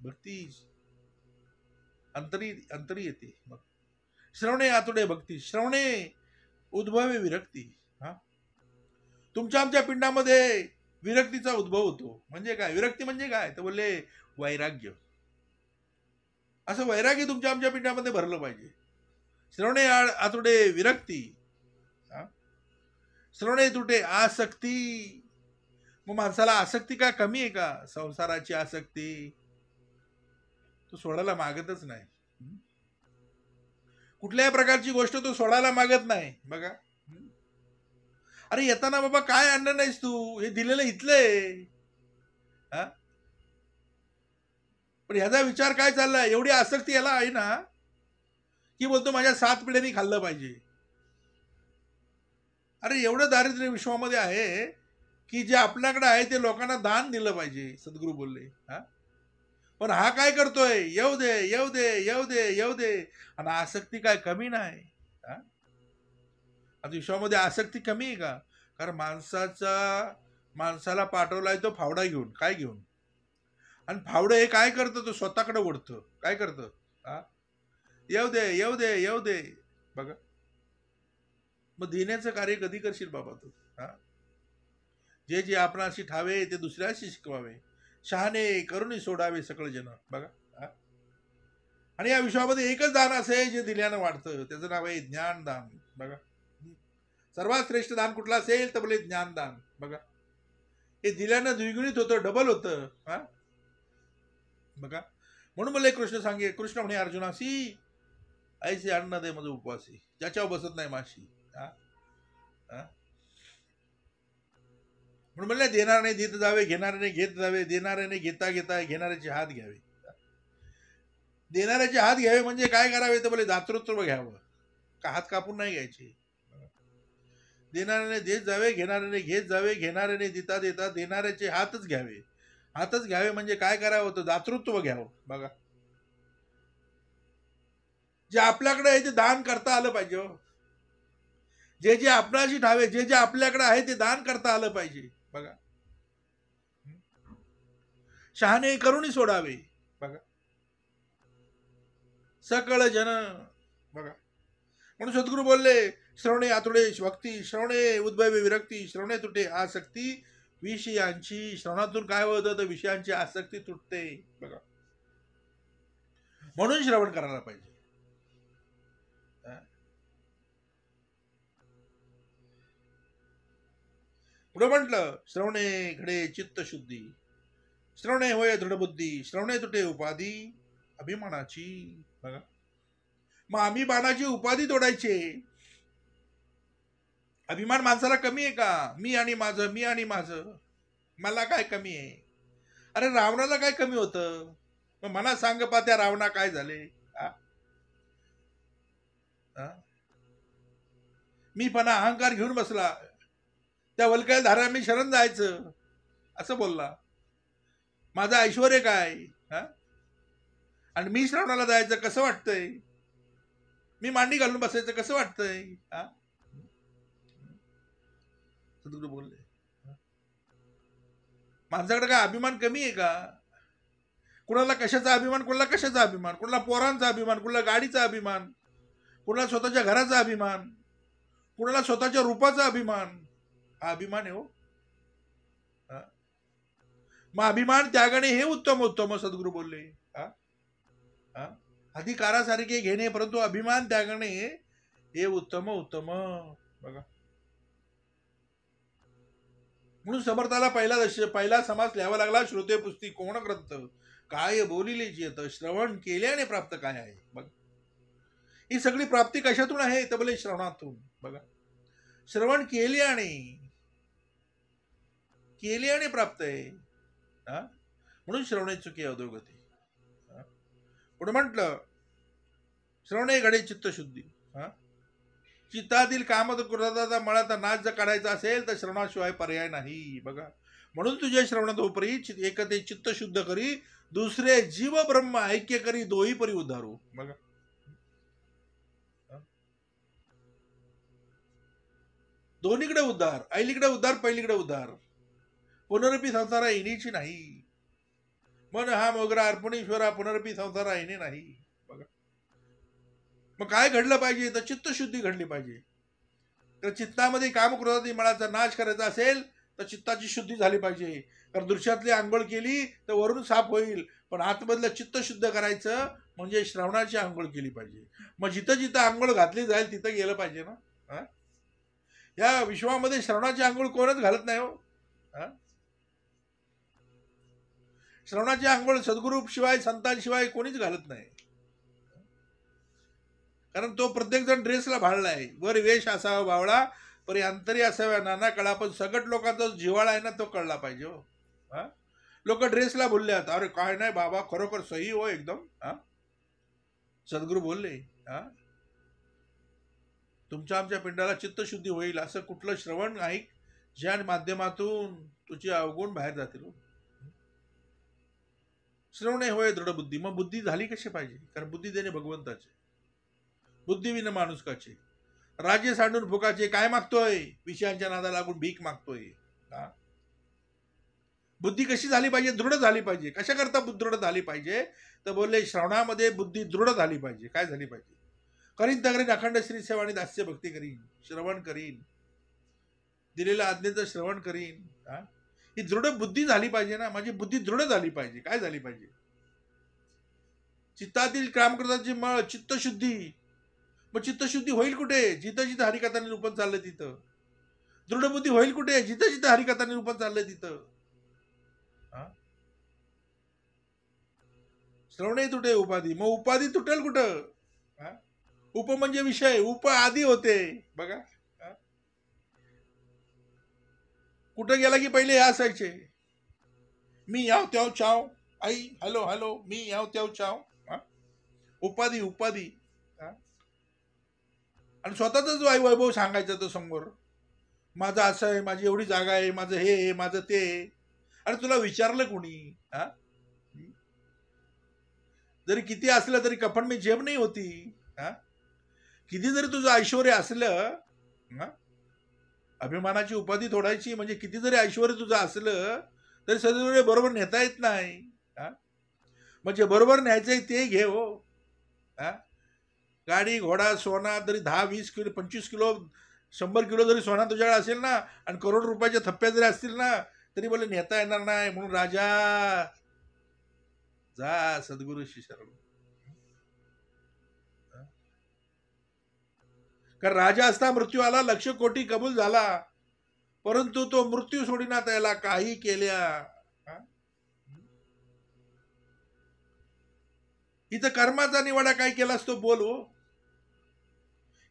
भक्ती अंतरी अंतरी येते. मग श्रवणे आतुडे भक्ती, श्रवणे उद्भवे विरक्ती. हा, तुमच्या आमच्या पिंडामध्ये विरक्तीचा उद्भव होतो. म्हणजे काय विरक्ती म्हणजे काय तर बोलले वैराग्य. असं वैराग्य तुमच्या आमच्या पिंडामध्ये भरलं पाहिजे. श्रवणे आतुडे विरक्ती, श्रवणे तुटे आसक्ती. मग माणसाला आसक्ती काय कमी आहे का? संसाराची आसक्ती तो सोडायला मागतच नाही. कुठल्याही प्रकारची गोष्ट तो सोडायला मागत नाही बघा. अरे येताना बाबा काय आणलं नाहीस तू, हे दिलेलं इथलंय. पण ह्याचा विचार काय चाललाय, एवढी आसक्ती याला आहे ना की बोलतो माझ्या 7 पिढ्यांनी खाल्लं पाहिजे. अरे एवढं दारिद्र्य विश्वामध्ये आहे की जे आपल्याकडे आहे ते लोकांना दान दिलं पाहिजे, सद्गुरू बोलले. पण हा काय करतोय, येऊ दे येऊ दे येऊ दे येऊ दे. आणि आसक्ती काय कमी नाही. आता विश्वामध्ये आसक्ती कमी आहे का? कारण माणसाला पाठवलाय तो फावडा घेऊन. काय घेऊन? आणि फावडं हे काय करतं, तो स्वतःकडे ओढतं. काय करतं? येऊ दे येऊ दे येऊ दे बघा. मग देण्याचं कार्य कधी करशील बाबा तू? जे जे आपणाशी ठावे ते दुसऱ्याशी शिकवावे, शहाणे करून सोडावे सकळ जन बघा. आणि या विश्वामध्ये एकच दान असे जे दिल्यानं वाढतं, त्याचं नाव आहे ज्ञानदान बघा. सर्वात श्रेष्ठ दान कुठलं असेल तर बोले ज्ञानदान बघा. हे दिल्यानं द्विगुणित होतं, डबल होतं बघा. म्हणून बोले कृष्ण म्हणे अर्जुनासी, ऐसे अन्न दे मज उपवासी, ज्याच्यावर बसत नाही माशी. म्हणून म्हणले देणाऱ्याने देत जावे, घेणाऱ्याने घेत जावे, देणाऱ्याने घेता घेता घेणाऱ्याचे हात घ्यावे. देणाऱ्याचे हात घ्यावे म्हणजे काय करावे तर बोले दातृत्व घ्यावं, का हात कापून नाही घ्यायचे. देणाऱ्याने देत जावे, घेणाऱ्याने घेत जावे, घेणाऱ्याने देता देता देणाऱ्याचे हातच घ्यावे. हातच घ्यावे म्हणजे काय करावं होतं, दातृत्व घ्यावं बघा. जे आपल्याकडे आहे ते दान करता आलं पाहिजे. जे जे आपणाशी ठावे, जे जे आपल्याकडे आहे ते दान करता आलं पाहिजे बघा. शहाणे करुणी सोडावे बघा, सकळ जन बघा. म्हणून सद्गुरू बोलले श्रवणे आतुडे भक्ती, श्रवणे उद्भवे विरक्ती, श्रवणे तुटे आसक्ती विषयांची. श्रवणातून काय होतं तर विषयांची आसक्ती तुटते बघा. म्हणून श्रवण करायला पाहिजे. पुढे म्हटलं श्रवणे घडे चित्त शुद्धी, श्रवणे होय दृढ बुद्धी, श्रवणे तुटे उपाधी अभिमानाची बघा. मग आम्ही बाणाची उपाधी तोडायची. अभिमान माणसाला कमी आहे का? मी आणि माझं, मी आणि माझं, मला काय कमी आहे? अरे रावणाला काय कमी होतं? मग मला सांग पा त्या रावणा काय झाले? हा? हा? मी पण अहंकार घेऊन बसला, त्या वलकाय धारा मी शरण जायचं असं बोलला. माझं ऐश्वर काय? हा? आणि मी श्रावणाला जायचं कसं वाटतंय? मी मांडी घालून बसायचं कसं वाटतंय? हा? सद्गुरू बोलले, माणसाकडे काय अभिमान कमी आहे का? कुणाला कशाचा अभिमान, कुणाला कशाचा अभिमान, कुणाला पोरांचा अभिमान, कुणाला गाडीचा अभिमान, कुणाला स्वतःच्या घराचा अभिमान, कुणाला स्वतःच्या रूपाचा अभिमान. हा अभिमान आहे हो. मग अभिमान त्यागाने हे उत्तम उत्तम सद्गुरू बोलले. हा? हा? अधिकारासारखे घेणे परंतु अभिमान त्यागाने हे उत्तम उत्तम. बघा, म्हणून समर्थाला पहिला समास लिहावा लागला. श्रोते पुस्ती कोण ग्रंथ काय बोलिले येत, श्रवण केल्याने प्राप्त काय आहे. बघा, ही सगळी प्राप्ती कशातून आहे तर बोले श्रवणातून. बघा, श्रवण केल्याने प्राप्त आहे. हा? म्हणून श्रवणे चुकी अधोगती. पुढे म्हटलं, श्रवणे घडे चित्तशुद्धी. हा? चित्तातील कामत क्रोधाचा मळाचा नाश जर काढायचा असेल तर श्रवणाशिवाय पर्याय नाही. बघा, म्हणून तुझ्या श्रवणात उपरी एक ते चित्त शुद्ध करी, दुसरे जीव ब्रह्म ऐक्य करी, दोही परी उद्धारू. बघा, दोन्हीकडे उद्धार, ऐलीकडे उद्धार, पहिलीकडे उद्धार. पुनरपी संसारा येण्याची नाही. मन हा मोगरा अर्पणेश्वरा, पुनरपी संसारा येणे नाही. बघा, मग काय घडलं पाहिजे तर चित्तशुद्धी घडली पाहिजे. तर चित्तामध्ये कामक्रोधादी मळाचा नाश करायचा असेल तर चित्ताची शुद्धी झाली पाहिजे. कारण दृश्यातली आंघोळ केली तर वरून साफ होईल, पण आतमधलं चित्त शुद्ध करायचं म्हणजे श्रवणाची आंघोळ केली पाहिजे. मग जिथं जिथं आंघोळ घातली जाईल तिथं गेलं पाहिजे ना. या विश्वामध्ये श्रवणाची आंघोळ कोणच घालत नाही हो. श्रवणाची आंघोळ सद्गुरू शिवाय संतांशिवाय कोणीच घालत नाही. कारण तो प्रत्येक जण ड्रेसला भाळलाय. वर वेश असावा बावळा, परी अंतरी असाव्या नाना कळा. पण सगट लोकांचा जिव्हाळा आहे ना तो कळला पाहिजे हो. लोक ड्रेसला बोलल्यात, अरे काय नाही बाबा, खरोखर सही हो एकदम. सद्गुरू बोलले, तुमच्या आमच्या पिंडाला चित्तशुद्धी होईल असं कुठलं श्रवण ऐक ज्या माध्यमातून तुझी अवगुण बाहेर जातील. श्रवणे होय दृढ बुद्धी. मग बुद्धी झाली कशी पाहिजे? कारण बुद्धी देणे भगवंताचे, बुद्धी विन माणुसकाचे. राज्य सांडून फुकाचे. काय मागतोय? विषयांच्या नादा लागून भीक मागतोय. बुद्धी कशी झाली पाहिजे? दृढ झाली पाहिजे. कशा करता दृढ झाली पाहिजे तर बोलले श्रवणामध्ये बुद्धी दृढ झाली पाहिजे. काय झाली पाहिजे? करीन तगरीन अखंड श्री सेवा आणि दास्य भक्ती करीन, श्रवण करीन, दिलेल्या आज्ञेचं श्रवण करीन. ही दृढ बुद्धी झाली पाहिजे ना. माझी बुद्धी दृढ झाली पाहिजे. काय झाली पाहिजे? चित्तातील कामकृताची मळ चित्तशुद्धी. मग चित्तशुद्धी होईल कुठे? जिथं जिथं हरिकथाने रूपन चाललं तिथं. दृढ बुद्धी होईल कुठे? जिथं जिथं हरिकथाने रूपन चाललंय तिथं. श्रवणे तुटे उपाधी. मग उपाधी तुटेल कुठं? उप म्हणजे विषय, उप आधी होते. बघा, कुठं गेला की पहिले हे असायचे, मी याव त्याव चाव, आई हॅलो हॅलो, मी याव त्याव चाव. उपाधी उपाधी. आणि स्वतःच वैभव सांगायचं तो समोर, माझं असं आहे, माझी एवढी जागा आहे, माझं हे, माझं ते. अरे तुला विचारलं कोणी? जरी किती असलं तरी कफन मी जेब नाही होती. किती जरी तुझं ऐश्वर असलं, अभिमानाची उपाधी तोडायची म्हणजे किती जरी ऐश्वर तुझं असलं तरी सगळे बरोबर नेता येत नाही. म्हणजे बरोबर न्यायचंय ते घे हो. गाडी घोडा सोना जरी 10-20 किलो 25 किलो 100 किलो जरी सोना तुझ्याकडे असेल ना आणि करोड रुपयाच्या थप्प्या जरी असतील ना तरी बोले नेता येणार नाही. म्हणून राजा जा सद्गुरूशी शरण. कारण राजा असता मृत्यू आला, 1,00,000 कोटी कबूल झाला, परंतु तो मृत्यू सोडीना त्याला काही केल्या. इथं कर्माचा निवाडा काय केलास तो बोल हो.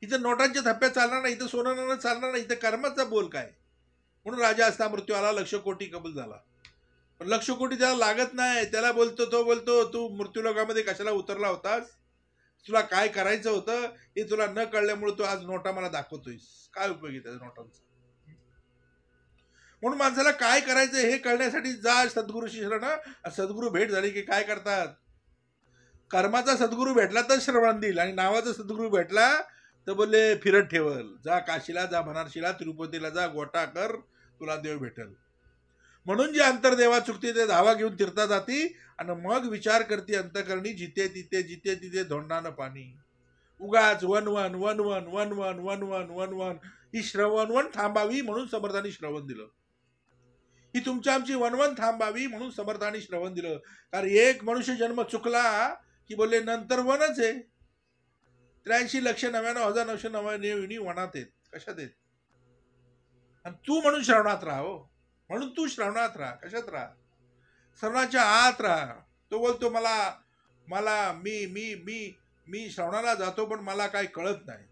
इथं नोटांच्या थप्प्यात चालणार नाही, इथं सोनं नाणं चालणार नाही, इथं कर्माचा बोल काय. म्हणून राजा असता मृत्यू आला, 1,00,000 कोटी कबूल झाला. पण 1,00,000 कोटी त्याला लागत नाही. त्याला बोलतो, तो बोलतो, तू मृत्यूलोकामध्ये कशाला उतरला होतास, तुला काय करायचं होतं हे तुला न कळल्यामुळे तू आज नोटा मला दाखवतोयस. काय उपयोगी त्याच्या नोटांचा. म्हणून माणसाला काय करायचं हे कळण्यासाठी जा सद्गुरूशी शरण. सद्गुरू भेट झाली की काय करतात, कर्माचा सद्गुरू भेटला तर श्रवण देईल, आणि नावाचा सद्गुरू भेटला तर बोलले फिरत ठेवल. जा काशीला, जा बनारशीला, तिरुपतीला जा, गोटा कर, तुला देव भेटल. म्हणून जे अंतर्देवा चुकते ते धावा घेऊन तीर्था जाती, आणि मग विचार करती अंतकरणी, जिथे तिथे जिथे तिथे धोंडानं पाणी. उगाच वनवन वनवन वनवन वनवन वनवन. ही श्रवणवन थांबावी म्हणून समर्थांनी श्रवण दिलं. ही तुमच्या आमची वनवन थांबावी म्हणून समर्थांनी श्रवण दिलं. कारण एक मनुष्य जन्म चुकला की बोलले नंतर वनच आहे. 83,99,999 वनात आहेत. कशात आहेत. आणि तू म्हणून श्रवणात राहा हो. म्हणून तू श्रवणात राहा. कशात राहा, श्रवणाच्या आत राहा. तो बोलतो मला मला मी मी मी मी श्रवणाला जातो पण मला काही कळत नाही,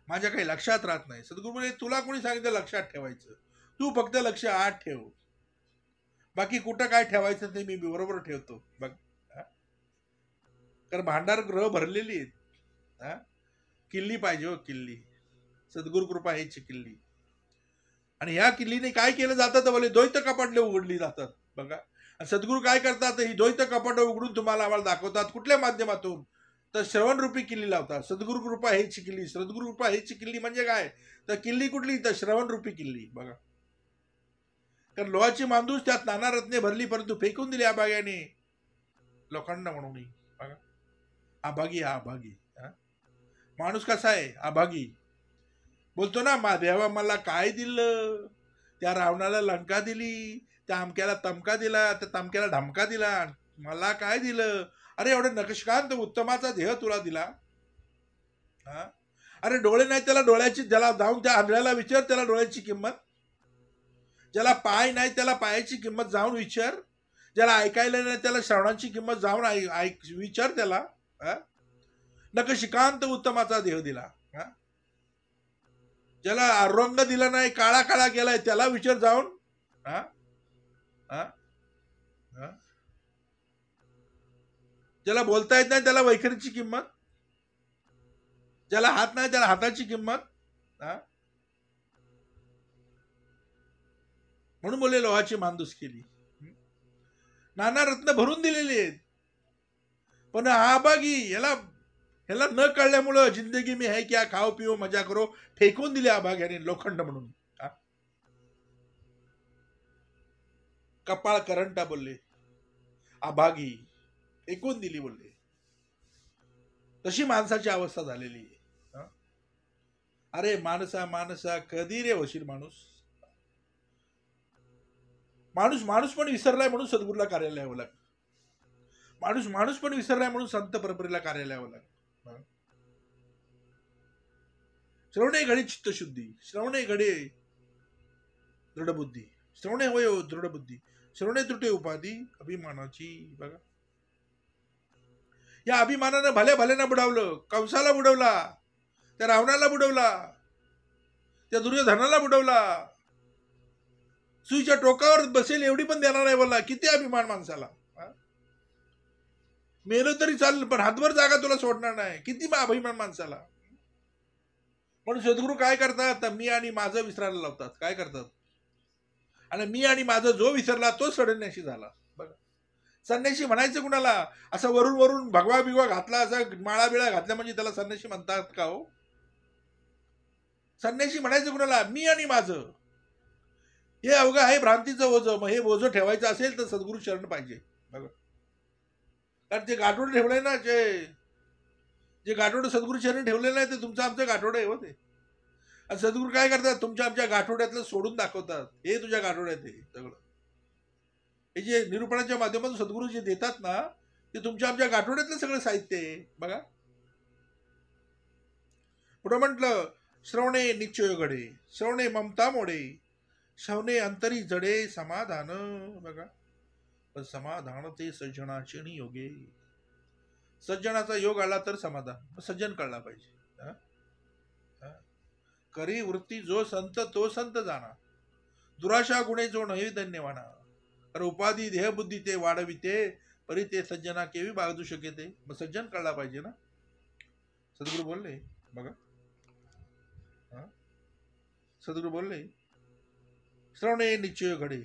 माझ्या काही लक्षात राहत नाही. सद्गुरू म्हणजे तुला कोणी सांगितलं लक्षात ठेवायचं, तू फक्त लक्ष आत ठेव, बाकी कुठं काय ठेवायचं ते मी बरोबर ठेवतो बघ. कारण भांडार ग्रह भरलेली आहेत. किल्ली पाहिजे हो, किल्ली. सद्गुरू कृपा हीची किल्ली. आणि ह्या किल्लीने काय केलं जातं तर बोले द्वैत कपाटले उघडली जातात बघा. आणि सद्गुरू काय करतात, ही द्वैत कपाट उघडून तुम्हाला आम्हाला दाखवतात. कुठल्या माध्यमातून, तर श्रवण रूपी किल्ली लावतात. सद्गुरू कृपा हीची किल्ली. सद्गुरू कृपा हीची किल्ली म्हणजे काय, तर किल्ली कुठली, तर श्रवण रूपी किल्ली बघा. कारण लोहाची मांदूस त्यात नाना रत्ने भरली, परंतु फेकून दिली आभाग्याने लोखंड म्हणून बघा. आभागी हा अभागी. माणूस कसा आहे, आभागी. बोलतो ना देवा मला काय दिलं, त्या रावणाला लंका दिली, त्या अमक्याला तमका दिला, त्या तमक्याला ढमका दिला, मला काय दिलं. अरे एवढं नकशकांत उत्तमाचा देह तुला दिला. अरे डोळे नाही त्याला डोळ्याची, ज्याला जाऊन त्या आंधळ्याला विचार त्याला डोळ्याची किंमत. ज्याला पाय नाही त्याला पायाची किंमत जाऊन विचार. ज्याला ऐकायला नाही त्याला श्रवणाची किंमत जाऊन विचार त्याला. नकशिकांत उत्तमाचा देह दिला. ज्याला रंग दिला नाही, काळा काळा केलाय, त्याला विचार जाऊन. ज्याला बोलता येत नाही त्याला वैखरीची किंमत. ज्याला हात नाही त्याला हाताची किंमत. म्हणून बोलले लोहाची मांदूस केली. नाना रत्न भरून दिलेली आहेत, पण हा बागी ह्याला न कळल्यामुळं जिंदगी में है क्या, खाओ पिओ मजा करो, फेकून दिले आभाग्याने लोखंड म्हणून. कपाळ करंटा बोलले, आभागी फेकून दिली बोलले. तशी माणसाची अवस्था झालेली आहे. अरे माणसा माणसा कधी रे होशील माणूस. माणूस पण विसरलाय म्हणून सद्गुरूला कार्याला यावं लागलं. माणूस पण विसरलाय म्हणून संत परंपरेला कार्याला यावं लागलं. श्रवणे घडी चित्तशुद्धी, श्रवणे घडे दृढबुद्धी, श्रवणे होय दृढबुद्धी, श्रवणे तुटे उपाधी अभिमानाची बघा. या अभिमानानं भल्या भल्यानं बुडवलं. कंसाला बुडवला, त्या रावणाला बुडवला, त्या दुर्योधनाला बुडवला. सुईच्या टोकावर बसेल एवढी पण देणार नाही बोलला. किती अभिमान माणसाला. मेलो तरी चालेल पण हातभर जागा तुला सोडणार नाही. किती अभिमान माणसाला. म्हणून सद्गुरू काय करतात, मी आणि माझं विसरायला लावतात. काय करतात, आणि मी आणि माझं जो विसरला तो संन्याशी झाला बघा. संन्याशी म्हणायचं कुणाला, असं वरून वरून भगवा बिगवा घातला, असं माळा बिळा घातला म्हणजे त्याला संन्याशी म्हणतात का हो. संन्याशी म्हणायचं कुणाला, मी आणि माझं. हे अवघं आहे भ्रांतीचं ओझं. मग हे ओझं ठेवायचं असेल तर सद्गुरू शरण पाहिजे बघा. कारण ते गाठोड ठेवलंय ना, जे गाठोड सद्गुरू शरण ठेवलेलं नाही ते तुमचं आमचं गाठोड आहे हो ते. आणि सद्गुरू काय करतात, तुमच्या आमच्या गाठोड्यातलं सोडून दाखवतात. हे तुझ्या गाठोड्यात आहे सगळं. हे जे निरूपणाच्या माध्यमातून सद्गुरू जे देतात ना, ते तुमच्या आमच्या गाठोड्यातलं सगळं साहित्य आहे बघा. पुढं म्हटलं, श्रवणे निश्चय घडे, श्रवणे ममता मोडे, श्रवणे अंतरी जडे समाधान बघा. पण समाधान ते सज्जनाचे योगे. सज्जनाचा योग आला तर समाधान. सज्जन कळला पाहिजे. हं? हं? करी वृत्ती जो संत तो संत जाणा, दुराशा गुणे जो नाही धन्यवाना, तर उपाधी देहबुद्धी ते वाढविते, परी ते सज्जना केवी बागदू शकेते. मग सज्जन कळला पाहिजे ना. सद्गुरू बोलले बघा, हं? सद्गुरू बोलले श्रवणे निश्चय घडे,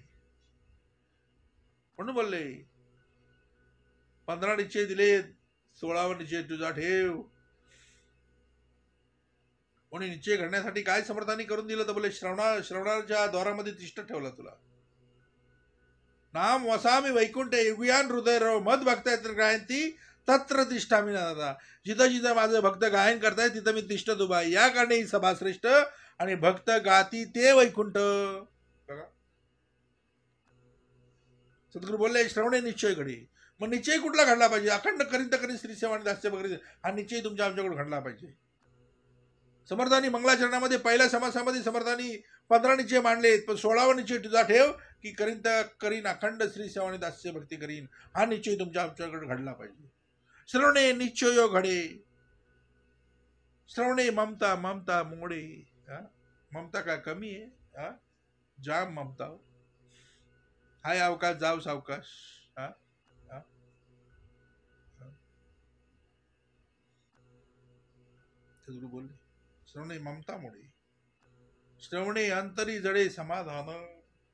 म्हणून बोलले 15 निश्चय दिले, 16वा निश्चय तुझा ठेव. कोणी निश्चय घडण्यासाठी काय समर्थांनी करून दिलं तर बोले श्रवणाच्या द्वारामध्ये तिष्ठ ठेवला तुला. नाम वसामी वैकुंठे युगयान हृदय रव मद भक्त गायंती तत्र तिष्ठा मी दादा. जिथं जिथं माझं भक्त गायन करताय तिथं मी तिष्ठत उभा आहे. या कारणे ही सभा श्रेष्ठ आणि भक्त गाती ते वैकुंठ. बघा सद्गुरू बोलले श्रवणे निश्चय घडी. मग निश्चय कुठला घडला पाहिजे? अखंड करीत करीत श्री सेवा आणि दास्य बघित हा निश्चय तुमच्या आमच्याकडून घडला पाहिजे. समर्थांनी मंगलाचरणामध्ये पहिल्या समासामध्ये समर्थांनी 15 निश्चय मांडलेत, पण 16वा निश्चय तुझा ठेव की करीन अखंड श्री सेवा आणि दास्य भक्ती करीन. हा निश्चय तुमच्या आमच्याकडे घडला पाहिजे. श्रवणे निश्चय घडे. श्रवणे ममता ममता मोडे. ममता काय कमी आहे? जाम ममता. हाय अवकाश जाव सावकाश. सद्गुरू बोलले श्रवणे ममता मोडे, श्रवणे अंतरी जडे समाधान.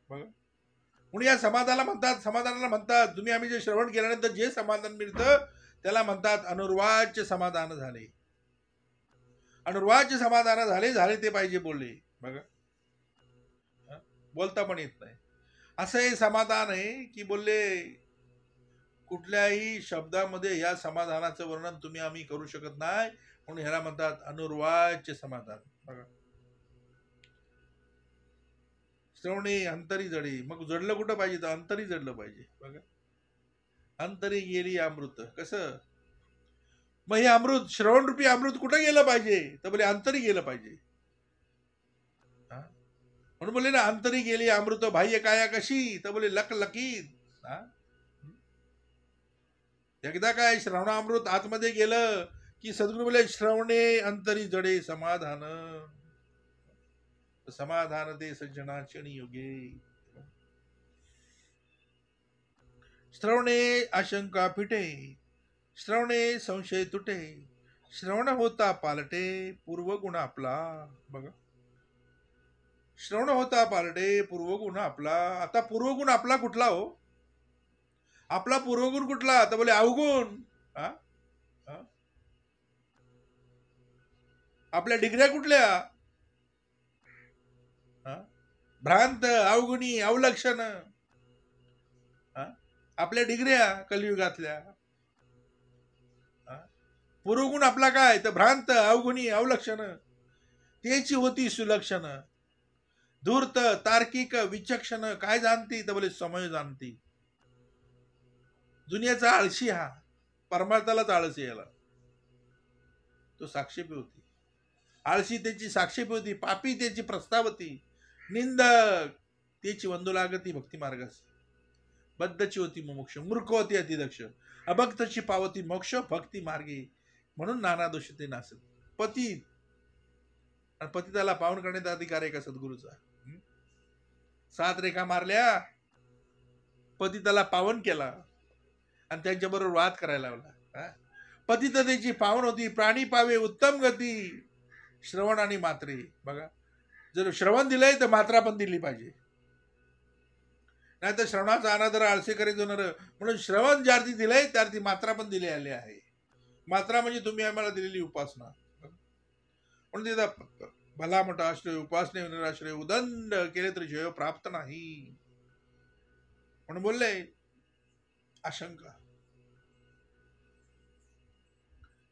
बघा म्हणून या समाधानाला म्हणतात तुम्ही आम्ही जे श्रवण केल्यानंतर जे समाधान मिळतं त्याला म्हणतात अनुर्वाच्य समाधान झाले. अनुर्वाच्य समाधान झाले ते पाहिजे बोलले. बघा बोलता पण येत नाही असं हे समाधान आहे की बोलले कुठल्याही शब्दामध्ये या समाधानाचं वर्णन तुम्ही आम्ही करू शकत नाही, म्हणून ह्याला म्हणतात अनुर्वाच्य समाधान. बघा श्रवणे अंतरी जडे. मग जडलं कुठं पाहिजे? तर अंतरी जडलं पाहिजे. बघा अंतरी गेली अमृत. कसं? मग हे अमृत श्रवण रूपी अमृत कुठं गेलं पाहिजे? तर बोले अंतरी गेलं पाहिजे. म्हणून बोले ना अंतरी गेली अमृत बाह्य काया कशी? तर बोले लकीत. एकदा काय श्रवणामृत आतमध्ये गेलं की सद्गुरू बोले श्रवणे अंतरी जडे समाधान. समाधान ते सज्जना क्षणी युगे. श्रवणे आशंका फिटे, श्रवणे संशय तुटे, श्रवण होता पालटे पूर्वगुण आपला. बघा श्रवण होता पालटे पूर्वगुण आपला. आता पूर्वगुण आपला कुठला हो? आपला पूर्वगुण कुठला? तर बोले अवगुण. आपल्या डिग्र्या कुठल्या? भ्रांत अवगुणी अवलक्षण. आपल्या डिग्र्या कलियुगातल्या. पूर्वगुण आपला काय? तर भ्रांत अवगुणी अवलक्षण. त्याची होती सुलक्षण. धूर्त तार्किक विचक्षण काय जाणती? तर बोले समय जाणती. दुनियाचा आळशी हा परमार्थालाच आळशी याला. तो साक्षेपी होती. आळशी त्याची साक्षेपी होती, पापी त्याची प्रस्तावती, निंदक त्याची वंदू लागती भक्ती मार्गास. बद्धची होती मोक्ष, मूर्ख होती अतिदक्ष, अभक्तची पावती मोक्ष भक्ती मार्गे. म्हणून नाना दोष ते नासत. पती आणि पतिताला पावन करण्याचा अधिकार आहे का सद्गुरूचा? 7 रेखा मारल्या, पतिताला पावन केला आणि त्यांच्याबरोबर वाद करायला लावला. पतित त्याची पावन होती, प्राणी पावे उत्तम गती, श्रवण आणि मात्रे. बघा जर श्रवण दिलंय तर मात्रा पण दिली पाहिजे, नाही तर श्रवणाचा अनादर आळसे करे जाणार. म्हणून श्रवण ज्यार्थी दिलंय त्यार्थी मात्रा पण दिली आली आहे. मात्रा म्हणजे तुम्ही आम्हाला दिलेली उपासना. म्हणून तिथं भला मोठा आश्रय उपासने निराश्रय उदंड केले तरी जय प्राप्त नाही. म्हणून बोलले आशंका.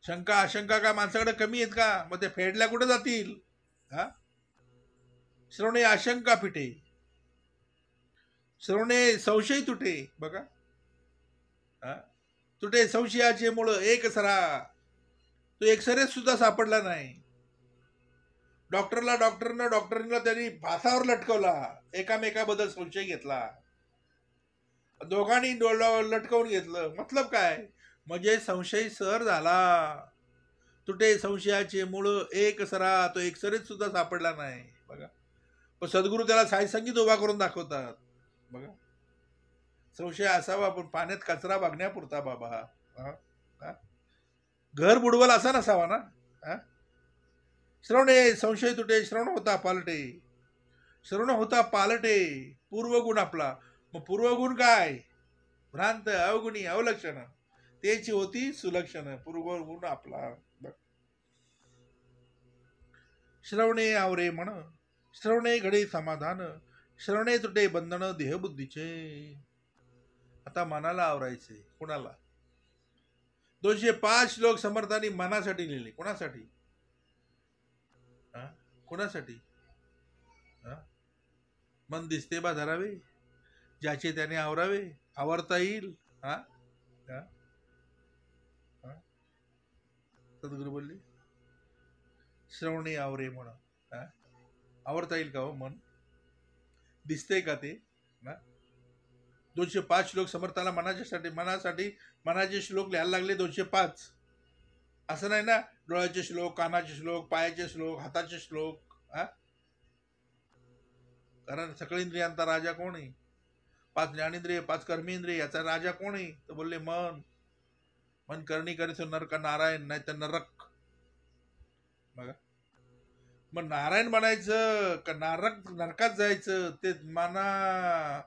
शंका आशंका का माणसाकडे कमी आहेत का? मग ते फेडल्या कुठे जातील? श्रवणे आशंका फिटे, श्रवणे संशय तुटे. बघा तुटे संशयाचे मूळ एक सरा. तो एकसरेच सुद्धा सापडला नाही. डॉक्टरला त्यांनी भासावर लटकवला, एकामेकाबद्दल संशय घेतला, दोघांनी लटकवून घेतलं. मतलब काय? म्हणजे संशय सर झाला. तुटे संशयाचे मूळ एक सरा, तो एक सरीत सुद्धा सापडला नाही. बघा, पण सद्गुरू त्याला साई संगीत उभा करून दाखवतात. बघा, संशय असावा पण पाण्यात कचरा बघण्यापुरता बाबा. हा? हा? घर बुडवल असा नसावा ना. हा? श्रवणे संशय तुटे, श्रवण होता पालटे, श्रवण होता पालटे, पूर्वगुण आपला. मग पूर्वगुण काय? भ्रांत, अवगुणी, अवलक्षण, त्याची होती सुलक्षण. पूर्वगुण आपला. श्रवणे आवरे म्हण, श्रवणे घडे समाधान, श्रवणे तुटे बंधन देहबुद्धीचे. आता मनाला आवरायचे. कुणाला? 205 श्लोक समर्थांनी मनासाठी लिहिले. कोणासाठी? कोणासाठी? मन दिसते बा धरावे, ज्याचे त्याने आवरावे, आवरता येईल. सद्गुरू बोलले श्रवणे आवरे म्हण. आवरता येईल का हो मन? दिसतंय का ते? 205 श्लोक समर्थाला मनासाठी मनाचे श्लोक लिहायला लागले 205. असं नाही ना, डोळ्याचे श्लोक, कानाचे श्लोक, पायाचे श्लोक, हाताचे श्लोक. कारण सकळ इंद्रियांचा राजा कोण आहे? 5 ज्ञानेंद्रिय, 5 कर्मेंद्रिय, याचा राजा कोण आहे? तर बोलले मन. मन करणी करीसो नरक नारायण, नाही तर नरक. बघा, मग नारायण बनायचं का नरकात जायचं ते मना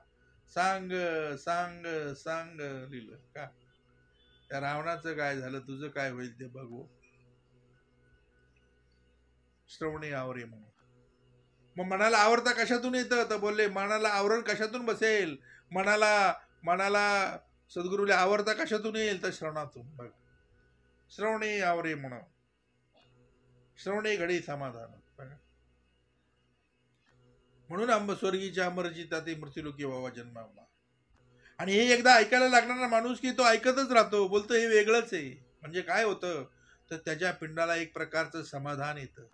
सांग सांग सांग लिहिलं का? त्या रावणाचं काय झालं, तुझं काय होईल ते बघू. श्रवणे आवरे म्हणून. मग मनाला आवरता कशातून येतं? तर बोलले मनाला आवरण कशातून बसेल? मनाला सद्गुरूला आवरता कशातून येईल? तर श्रवणातून. बघ, श्रवणे आवरे म्हणून, श्रवणे घडी समाधान. म्हणून स्वर्गीच्या अमरजिता ते मृत्यूलोकी व्हावा जन्मावला. आणि हे एकदा ऐकायला लागणारा माणूस की तो ऐकतच राहतो. बोलतो हे वेगळंच आहे. म्हणजे काय होतं तर त्याच्या पिंडाला एक प्रकारचं समाधान येतं.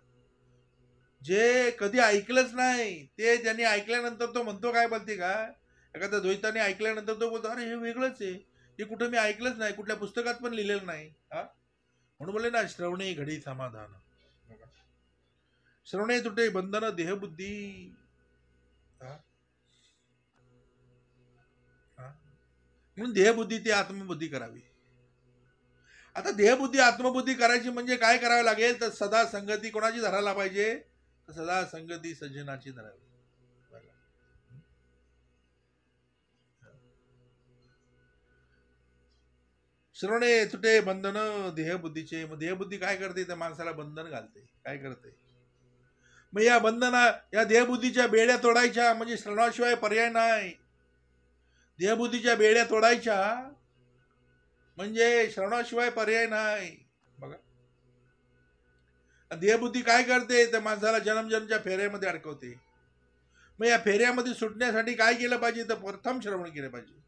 जे कधी ऐकलंच नाही ते त्यांनी ऐकल्यानंतर तो म्हणतो काय बोलते का? एखाद्या द्वैताने ऐकल्यानंतर तो बोलतो अरे हे वेगळंच आहे, हे कुठं मी ऐकलंच नाही, कुठल्या पुस्तकात पण लिहिलेलं नाही. म्हणून बोलले ना श्रवणे घडी समाधान. श्रवणे तुटे बंधन देहबुद्धी. म्हणून देहबुद्धी ती आत्मबुद्धी करावी. आता देहबुद्धी आत्मबुद्धी करायची म्हणजे काय करावं लागेल? तर सदा संगती कोणाची धरायला पाहिजे? तर सदा संगती सज्जनाची धरावी. श्रवणे तुटे बंधन देहबुद्धीचे. मग देहबुद्धी काय करते? तर माणसाला बंधन घालते. काय करते? मग या देहबुद्धीच्या बेड्या तोडायच्या म्हणजे श्रवणाशिवाय पर्याय नाही. देहबुद्धीच्या बेड्या तोडायच्या म्हणजे श्रवणाशिवाय पर्याय नाही. बघा, देहबुद्धी काय करते? तर माणसाला जन्मजन्मच्या फेऱ्यामध्ये अडकवते. मग या फेऱ्यामध्ये सुटण्यासाठी काय केलं पाहिजे? तर प्रथम श्रवण केलं पाहिजे.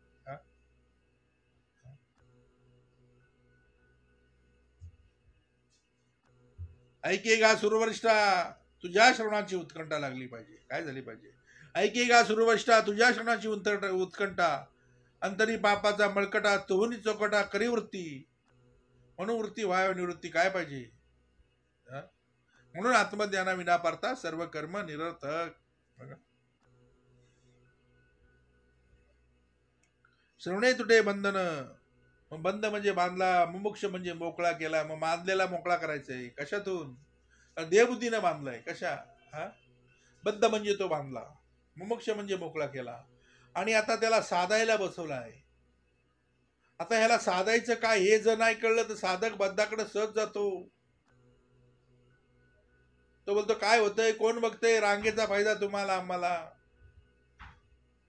ऐके गा सुरवरिष्ठा, तुझ्या श्रवणाची उत्कंठा लागली पाहिजे. काय झाली पाहिजे? ऐके गा सुरवरिष्ठा, तुझ्या श्रवणाची उत्कंठा, अंतरी पापाचा मळकटा, तोहुनी चौकटा करी वृत्ती. म्हणून वृत्ती व्हाय निवृत्ती काय पाहिजे? म्हणून आत्मज्ञाना विना पारता सर्व कर्म निरर्थक. श्रवणे तुटे बंधन. मग बंध म्हणजे बांधला, मुमुक्ष म्हणजे मोकळा केला. मग बांधलेला मोकळा करायचंय कशातून? देहबुद्धीनं बांधलाय. कशा? बद्ध म्हणजे तो बांधला, मुमुक्ष म्हणजे मोकळा केला, आणि आता त्याला साधायला बसवला आहे. आता ह्याला साधायचं काय हे जर नाही कळलं तर साधक बद्धाकडे सहज जातो. तो बोलतो काय होतंय, कोण बघतंय, रांगेचा फायदा तुम्हाला आम्हाला.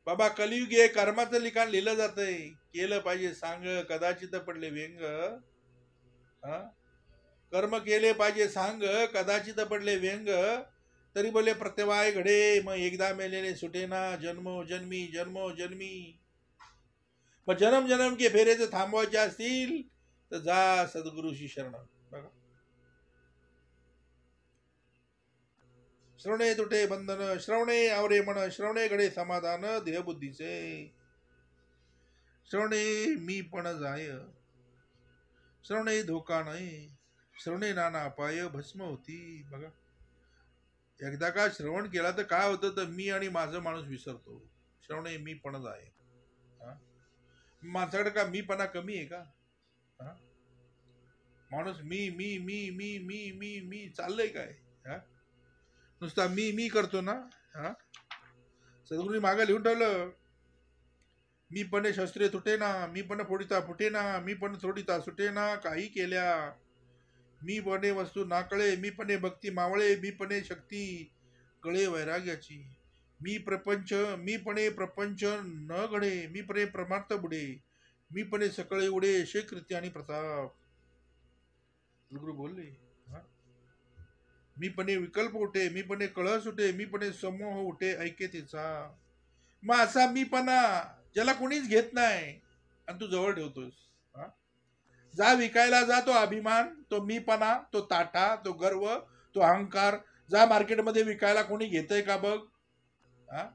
बाबा कलियुगे कर्माचं लिखाण लिहिलं जातंय. केलं पाहिजे सांग, कदाचित पडले व्यंग. कर्म केले पाहिजे सांग, कदाचित पडले व्यंग. तरी बोले प्रत्यवाय घडे, मग एकदा मेलेले सुटेना, जन्मोजन्मी जन्मोजन्मी. मग जन्म जन्म के फेरे जर थांबवायचे असतील तर जा सद्गुरूशी शरण. बघा, श्रवणे तुटे बंधन, श्रवणे आवरे म्हण, श्रवणे घडे समाधान देहबुद्धीचे. श्रवणे मी पण जाय, श्रवणे धोका नाही, श्रवणे नाना पाय भस्म होती. बघा, एकदा का श्रवण केला तर काय होतं, तर मी आणि माझं माणूस विसरतो. श्रवणे मी पणच आहे. हा? माझ्याकडे का मीपणा कमी आहे का? हा? माणूस मी मी मी मी मी मी मी चाललंय काय? हा? नुसता मी करतो ना. हा? सद्गुरूंनी मागे लिहून ठेवलं, मी पण शस्त्रे तुटे ना, मी पण फोडिता फुटे ना, मी पण सोडिता सुटे ना, काही केल्या मी बने वस्तू नाकळे, मी पणे भक्ती मावळे, मी पणे शक्ती कळे वैराग्याची, मी प्रपंच मी पणे प्रपंच न घडे, मी पणे परमार्थ बुडे, मी पणे सकळे उडे शे कृती आणि प्रताप. गुरु बोलले. हा? मी पणे विकल्प उठे, मी पणे कळह सुटे, मी पणे समूह उठे ऐके तिचा. मग असा मीपणा ज्याला कोणीच घेत नाही आणि तू जवळ ठेवतोस. हा? जा विकायला जा तो अभिमान, तो मीपणा, तो ताठा, तो गर्व, तो अहंकार. जा मार्केटमध्ये विकायला, कोणी घेतय का बघ. हा?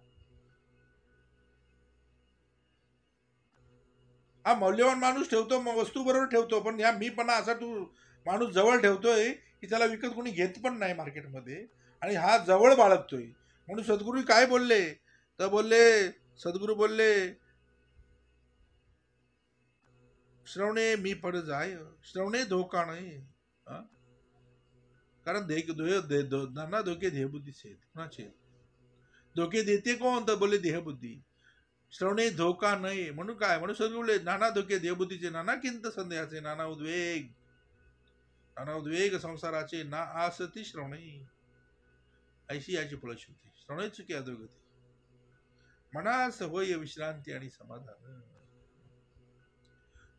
हा मौल्यवान माणूस ठेवतो, मग वस्तू बरोबर ठेवतो, पण या मीपणा असा तू माणूस जवळ ठेवतोय की त्याला विकत कोणी घेत पण नाही मार्केटमध्ये, आणि हा जवळ बाळगतोय. म्हणून सद्गुरू काय बोलले, तर बोलले, सद्गुरू बोलले, श्रवणे मी पड जाय, श्रवणे धोका नाही. हा? कारण नाना धोके देहबुद्धीचे आहेत. कुणाचे धोके देते कोण, तर बोलले देहबुद्धी. श्रवणे धोका नाही म्हणून काय, म्हणून सगळे नाना धोके देहबुद्धीचे, नाना किंत संदेहाचे, नाना उद्वेग संसाराचे, ना आसती श्रवणे ऐशी याची फलश्रुती. श्रवणे चुकी अधोगती, मनास होय विश्रांती आणि समाधान.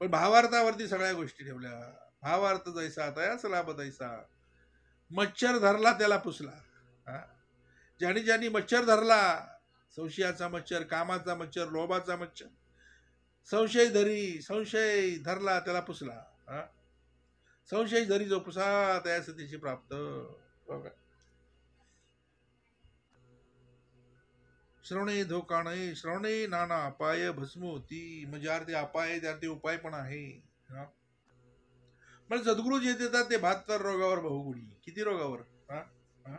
पण भावार्थावरती सगळ्या गोष्टी ठेवल्या. भावार्थ जैसा तयास लाभ तैसा, मच्छर धरला त्याला पुसला. हा? ज्याने ज्याने मच्छर धरला, संशयाचा मच्छर, कामाचा मच्छर, लोभाचा मच्छर, संशय धरला त्याला पुसला. हा? संशय धरी जो पुसा त्यास त्याची प्राप्त. श्रवणे धोका नाही, श्रवणे नाना अपाय भस्म होती. म्हणजे अर्धे अपाय त्यात उपाय पण आहे. हा? पण सद्गुरू जे देतात ते 72 रोगावर बहुगुणी. किती रोगावर? हा? हा?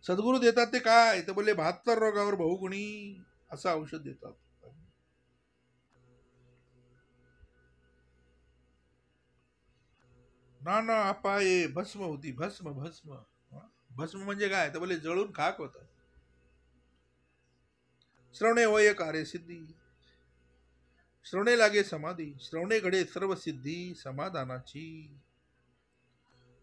सद्गुरू देतात ते काय, तर बोलले 72 रोगावर बहुगुणी असं औषध देतात. नाना अपाये भस्म होती. भस्म भस्म भस्म म्हणजे काय, तर बोले जळून खाक होत. श्रवणे होय कार्यसिद्धी, श्रवणे लागे समाधी, श्रवणे घडे सर्व सिद्धी समाधानाची.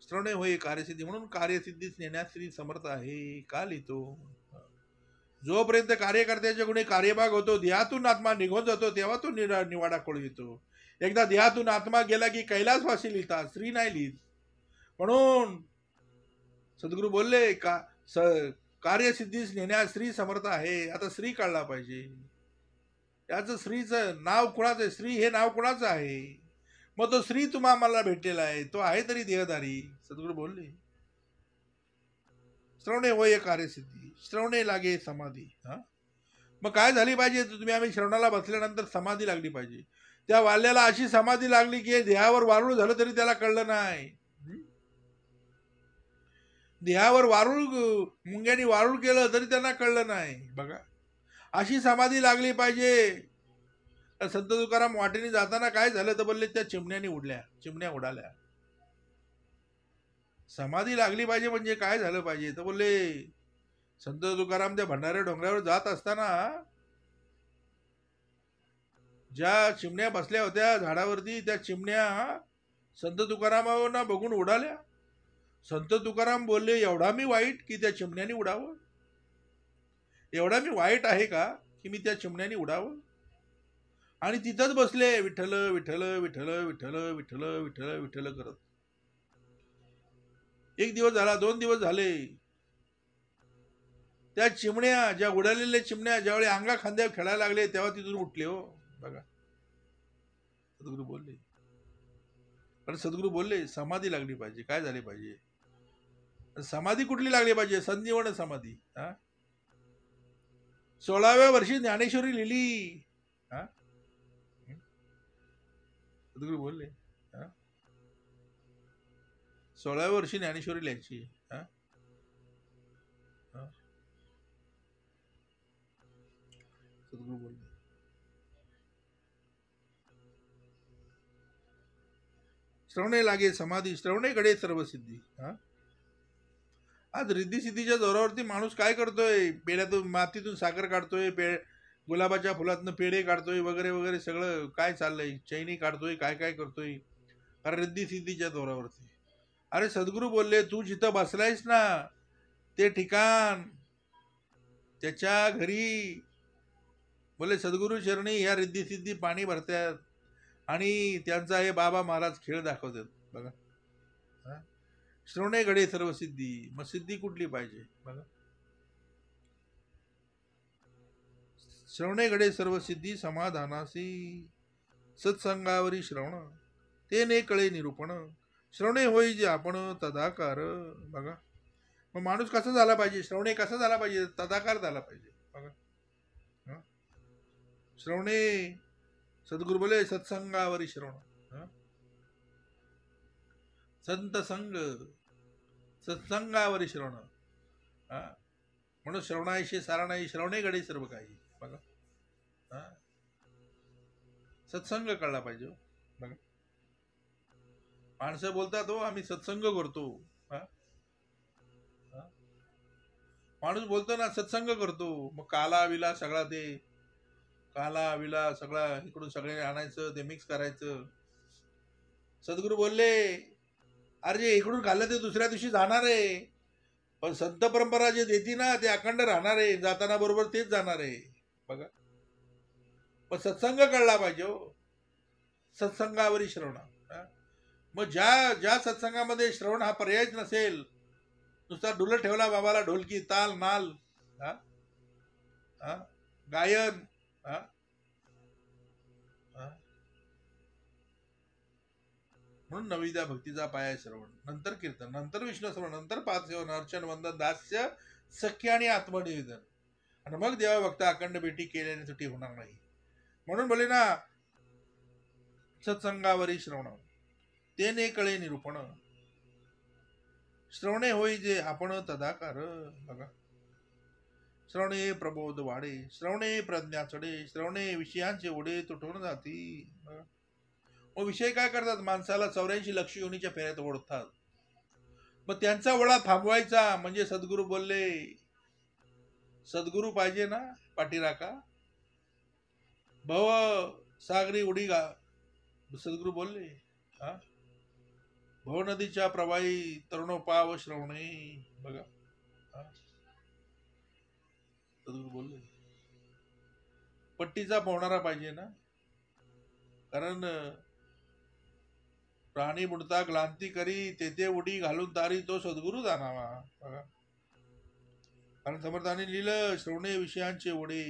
श्रवणे होय कार्यसिद्धी, म्हणून कार्यसिद्धीच नेण्यास श्री समर्थ आहे. का लिहितो, जोपर्यंत कार्यकर्त्याच्या गुणी कार्यभाग होतो, देहातून आत्मा निघून जातो, तेव्हा तो निवाडा कळू येतो. एकदा देहातून आत्मा गेला की कैलासवासी लिहितात, स्त्री नाही लिहित. म्हणून सद्गुरू बोलले का कार्यसिद्धीस नेण्यास श्री समर्थ आहे. आता श्री काढला पाहिजे. त्याचं श्रीचं नाव कुणाचं आहे, श्री हे नाव कुणाचं आहे. मग तो श्री तुम्हा मला भेटलेला आहे, तो आहे तरी देहधारी. सद्गुरू बोलले, श्रवणे होय कार्यसिद्धी, श्रवणे लागे समाधी. हा? मग काय झाली पाहिजे, तुम्ही आम्ही श्रवणाला बसल्यानंतर समाधी लागली पाहिजे. त्या वाल्याला अशी समाधी लागली की देहावर वारुळ झालं तरी त्याला कळलं नाही. देहावर वारुळ, मुंग्यानी वारुळ केलं तरी त्यांना कळलं नाही. बघा, अशी समाधी लागली पाहिजे. संत तुकाराम वाटेने जाताना काय झालं, तर बोलले त्या चिमण्या उडाल्या. समाधी लागली पाहिजे म्हणजे काय झालं पाहिजे, तर बोलले संत तुकाराम त्या भंडाऱ्या डोंगरावर जात असताना ज्या चिमण्या बसल्या होत्या झाडावरती, त्या चिमण्या संत तुकारामांना बघून उडाल्या. संत तुकाराम बोलले, एवढा मी वाईट की त्या चिमण्याने उडावं? एवढा मी वाईट आहे का की मी त्या चिमण्याने उडावं? आणि तिथंच बसले विठ्ठल विठ्ठल विठ्ठल विठ्ठल विठ्ठल विठ्ठल विठ्ठल करत. एक दिवस झाला, 2 दिवस झाले. त्या चिमण्या, ज्या उडालेल्या चिमण्या ज्यावेळी अंगा खांद्यावर खेळायला लागले, तेव्हा तिथून उठले. हो बघा, सद्गुरू बोलले. पण सद्गुरू बोलले समाधी लागली पाहिजे. काय झाले पाहिजे, समाधी कुठली लागली पाहिजे, संजीवन समाधी. 16व्या वर्षी ज्ञानेश्वरी लिहिली. हा? सद्गुरू बोलले, 16व्या वर्षी ज्ञानेश्वरी लिहायची. हा सद्गुरू बोलले श्रवणे लागे समाधी, श्रवणे घडे सर्व सिद्धी. आज रिद्धी सिद्धीच्या जोरावरती माणूस काय करतोय, पेड्यातून मातीतून साखर काढतोय, गुलाबाच्या फुलातनं पेढे काढतोय वगैरे वगैरे सगळं काय चाललंय, चैनी काढतोय, काय काय करतोय, कारण रिद्धी सिद्धीच्या जोरावरती. अरे सद्गुरू बोलले तू जिथं बसलायस ना ते ठिकाण, त्याच्या घरी बोले सद्गुरू चरणी ह्या रिद्धी सिद्धी पाणी भरतात आणि त्यांचा हे बाबा महाराज खेळ दाखवतात. बघा, श्रवणे घडे सर्व सिद्धी. मग सिद्धी कुठली पाहिजे बघा. श्रवणे घडे सर्व सिद्धी समाधानासी, सत्संगावरी श्रवण ते ने कळे निरूपण, श्रवणे होई जे आपण तदाकार. बघा, मग माणूस कसा झाला पाहिजे, श्रवणे कसा झाला पाहिजे, तदाकार झाला पाहिजे. बघा, श्रवणे सद्गुरू बोले सत्संगावरी श्रवण, संत संग सत्संगावरी श्रवण. म्हणून श्रवणाशी सारा नाही, श्रवणे घडे सर्व काही. बघा, सत्संग कळला पाहिजे. बघा, माणसं बोलतात हो आम्ही सत्संग करतो. माणूस बोलतो ना सत्संग करतो, मग काला विला सगळा ते काला विला सगळा इकडून सगळे आणायचं, ते मिक्स करायचं. सद्गुरू बोलले अरे जे इकडून खाल्लं ते दुसऱ्या दिवशी जाणार आहे, पण संत परंपरा जे देती ना ते अखंड राहणार आहे, जाताना बरोबर तेच जाणार आहे. बघा, पण सत्संग कळला पाहिजे हो, सत्संगावरी श्रवण. मग ज्या ज्या सत्संगामध्ये श्रवण हा पर्यायच नसेल, नुसता डुलत ठेवला बाबाला ढोलकी ताल नाल गायन, म्हणून नवविद्या भक्तीचा पाया श्रवण, नंतर कीर्तन, नंतर विष्णू श्रवण, नंतर पादसेवन, अर्चन, वंदन, दास्य, सख्य आणि आत्मनिवेदन, आणि मग देवा भक्त अखंड भेटी केल्याने सुटी होणार नाही. म्हणून बोले ना सत्संगावरी श्रवण ते ने कळे निरूपण, श्रवणे होई जे आपण तदाकार. बघा, श्रवणे प्रबोध वाढे, श्रवणे प्रज्ञा चढे, श्रवणे विषयांचे ओढे तुटून जाती. बघा, मग विषय काय करतात, माणसाला 84 लक्ष योनीच्या फेऱ्यात ओढतात. मग त्यांचा ओढा थांबवायचा म्हणजे सद्गुरू बोलले सद्गुरू पाहिजे ना पाठीराखा, भव सागरी उडी सद्गुरू बोलले. भव नदीच्या प्रवाही तरुणोपाव श्रवणे. बघा, सद्गुरू बोलले पट्टीचा पोहणारा पाहिजे ना, कारण प्राणी बुडता ग्लांती करी तेथे उडी घालून तारी तो सद्गुरू जाणावा. बघा, कारण समर्थाने लिहिलं श्रवणे विषयांचे ओढे.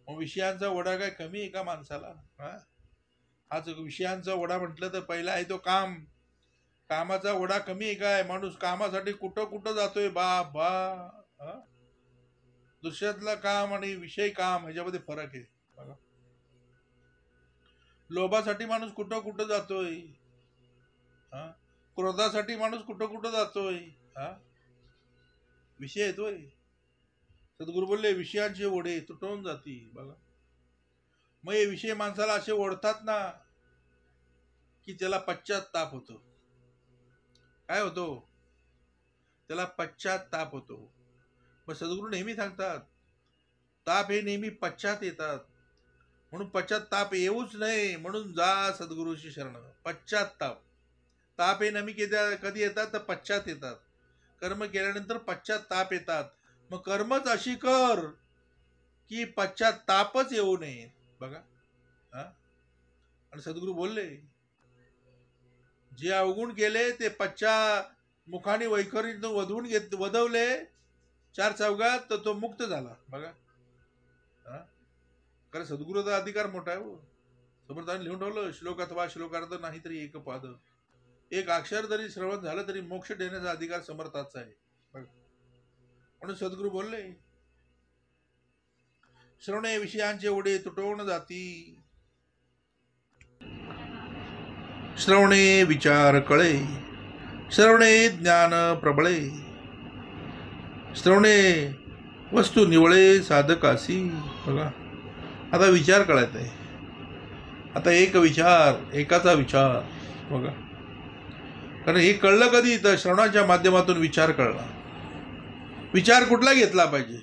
मग विषयांचा ओढा काय कमी आहे का माणसाला? आज विषयांचा ओढा म्हटलं तर पहिला आहे तो काम. कामाचा ओढा कमी आहे काय? माणूस कामासाठी कुठं कुठं जातोय बा. दुसऱ्यातलं काम आणि विषय काम ह्याच्यामध्ये फरक आहे. बघा, लोभासाठी माणूस कुठं कुठं जातोय, क्रोधासाठी माणूस कुठं कुठं जातोय. विषय येतोय. सद्गुरू बोलले विषयांचे ओढे तुटवून जाती. बघा, मग हे विषय माणसाला असे ओढतात ना की त्याला पश्चात्ताप होतो. काय होतो? त्याला पश्चात्ताप होतो. मग सद्गुरू नेहमी सांगतात ताप हे नेहमी पश्चात येतात, म्हणून पश्चात्ताप येऊच नये म्हणून जा सद्गुरूची शरण. पश्चात्ताप, ताप हे नेहमी कधी येतात तर पश्चात येतात. कर्म केल्यानंतर पश्चात्ताप येतात. मग कर्मच अशी कर की पश्चात्तापच येऊ नये. बघा, आणि सद्गुरू बोलले जे अवगुण केले ते मुखाने वैखरीतून वधवले 4 चौघात तर तो मुक्त झाला. बघा, कारण सद्गुरूचा अधिकार मोठा आहे. समर्थाने लिहून ठेवलं श्लोक अथवा श्लोकार्थ नाही तरी एक पाद, एक अक्षर जरी श्रवण झालं तरी मोक्ष देण्याचा अधिकार समर्थाचा आहे. म्हणून सद्गुरू बोलले श्रवणे विषयांचे ओढे तुटवून जाती, श्रवणे विचार कळे, श्रवणे ज्ञान प्रबळे, श्रवणे वस्तू निवळे साधकासी. बघा आता विचार कळत आहे. आता एक विचार, एकाचा विचार. बघा कारण हे कळलं कधी, तर श्रवणाच्या माध्यमातून विचार कळला. विचार कुठला घेतला पाहिजे?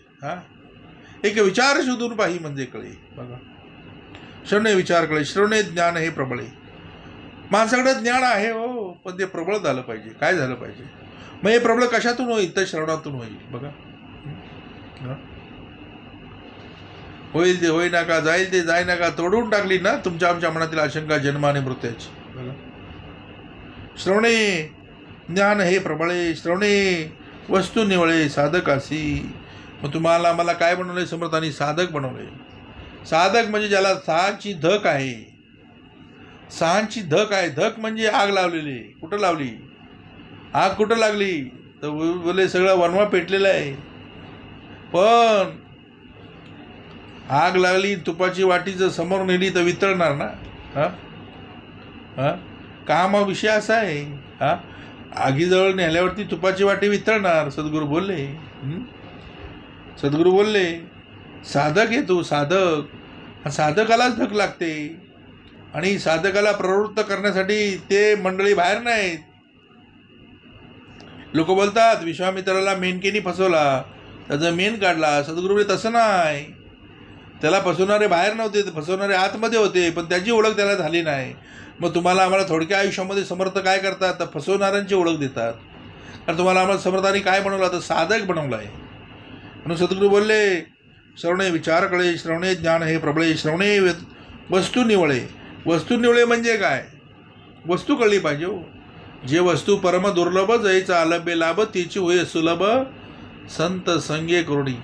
एक विचार शोधून पाही म्हणजे कळे. बघा श्रवणे विचार कळे, श्रवणे ज्ञान हे प्रबळे. माणसाकडे ज्ञान आहे हो, पण ते प्रबळ झालं पाहिजे. काय झालं पाहिजे? मग हे प्रबळ कशातून होईल? तर श्रवणातून होईल. बघा होईल ते होई नका, जाईल ते जाय नका, तोडून टाकली ना तुमच्या आमच्या मनातील आशंका जन्म आणि मृत्यूची. बघा श्रवणे ज्ञान हे प्रबळे, श्रवणे वस्तू निवळे साधकासी. मग तुम्हाला मला काय बनवले? समर्थांनी साधक बनवले. साधक म्हणजे ज्याला सहाची धक आहे. सहाची धक आहे. धक म्हणजे आग लावलेली. कुठं लावली? आग कुठं लागली? तर बोले सगळं वनवा पेटलेलं आहे. पण आग लागली, तुपाची वाटी जर समोर नेली तर वितळणार ना. काम विषय असा आहे. आगीजवळ नेल्यावरती तुपाची वाटी वितळणार. सद्गुरू बोलले. सद्गुरू बोलले साधक आहे तू, साधक. साधकालाच धक लागते. आणि साधकाला प्रवृत्त करण्यासाठी ते मंडळी बाहेर नाहीत. लोक बोलतात विश्वामित्राला मेनकेनी फसवला, त्याचा मेन काढला. सद्गुरू बोलले तसं नाही. त्याला फसवणारे बाहेर नव्हते, फसवणारे आतमध्ये होते, पण त्याची ओळख त्याला झाली नाही. मग तुम्हाला आम्हाला थोडक्या आयुष्यामध्ये समर्थ काय करतात? तर फसवणाऱ्यांची ओळख देतात. कारण तुम्हाला आम्हाला समर्थांनी काय बनवलं? तर साधक बनवलं आहे. म्हणून सद्गुरू बोलले श्रवणे विचार कळे, श्रवणे ज्ञान हे प्रबळे, श्रवणे वस्तू निवळे. वस्तू निवळे म्हणजे काय? वस्तू कळली पाहिजे हो. जे वस्तू परम दुर्लभ जयचा आलभ्य लाभ, तिची होय सुलभ संत संगे करुणी.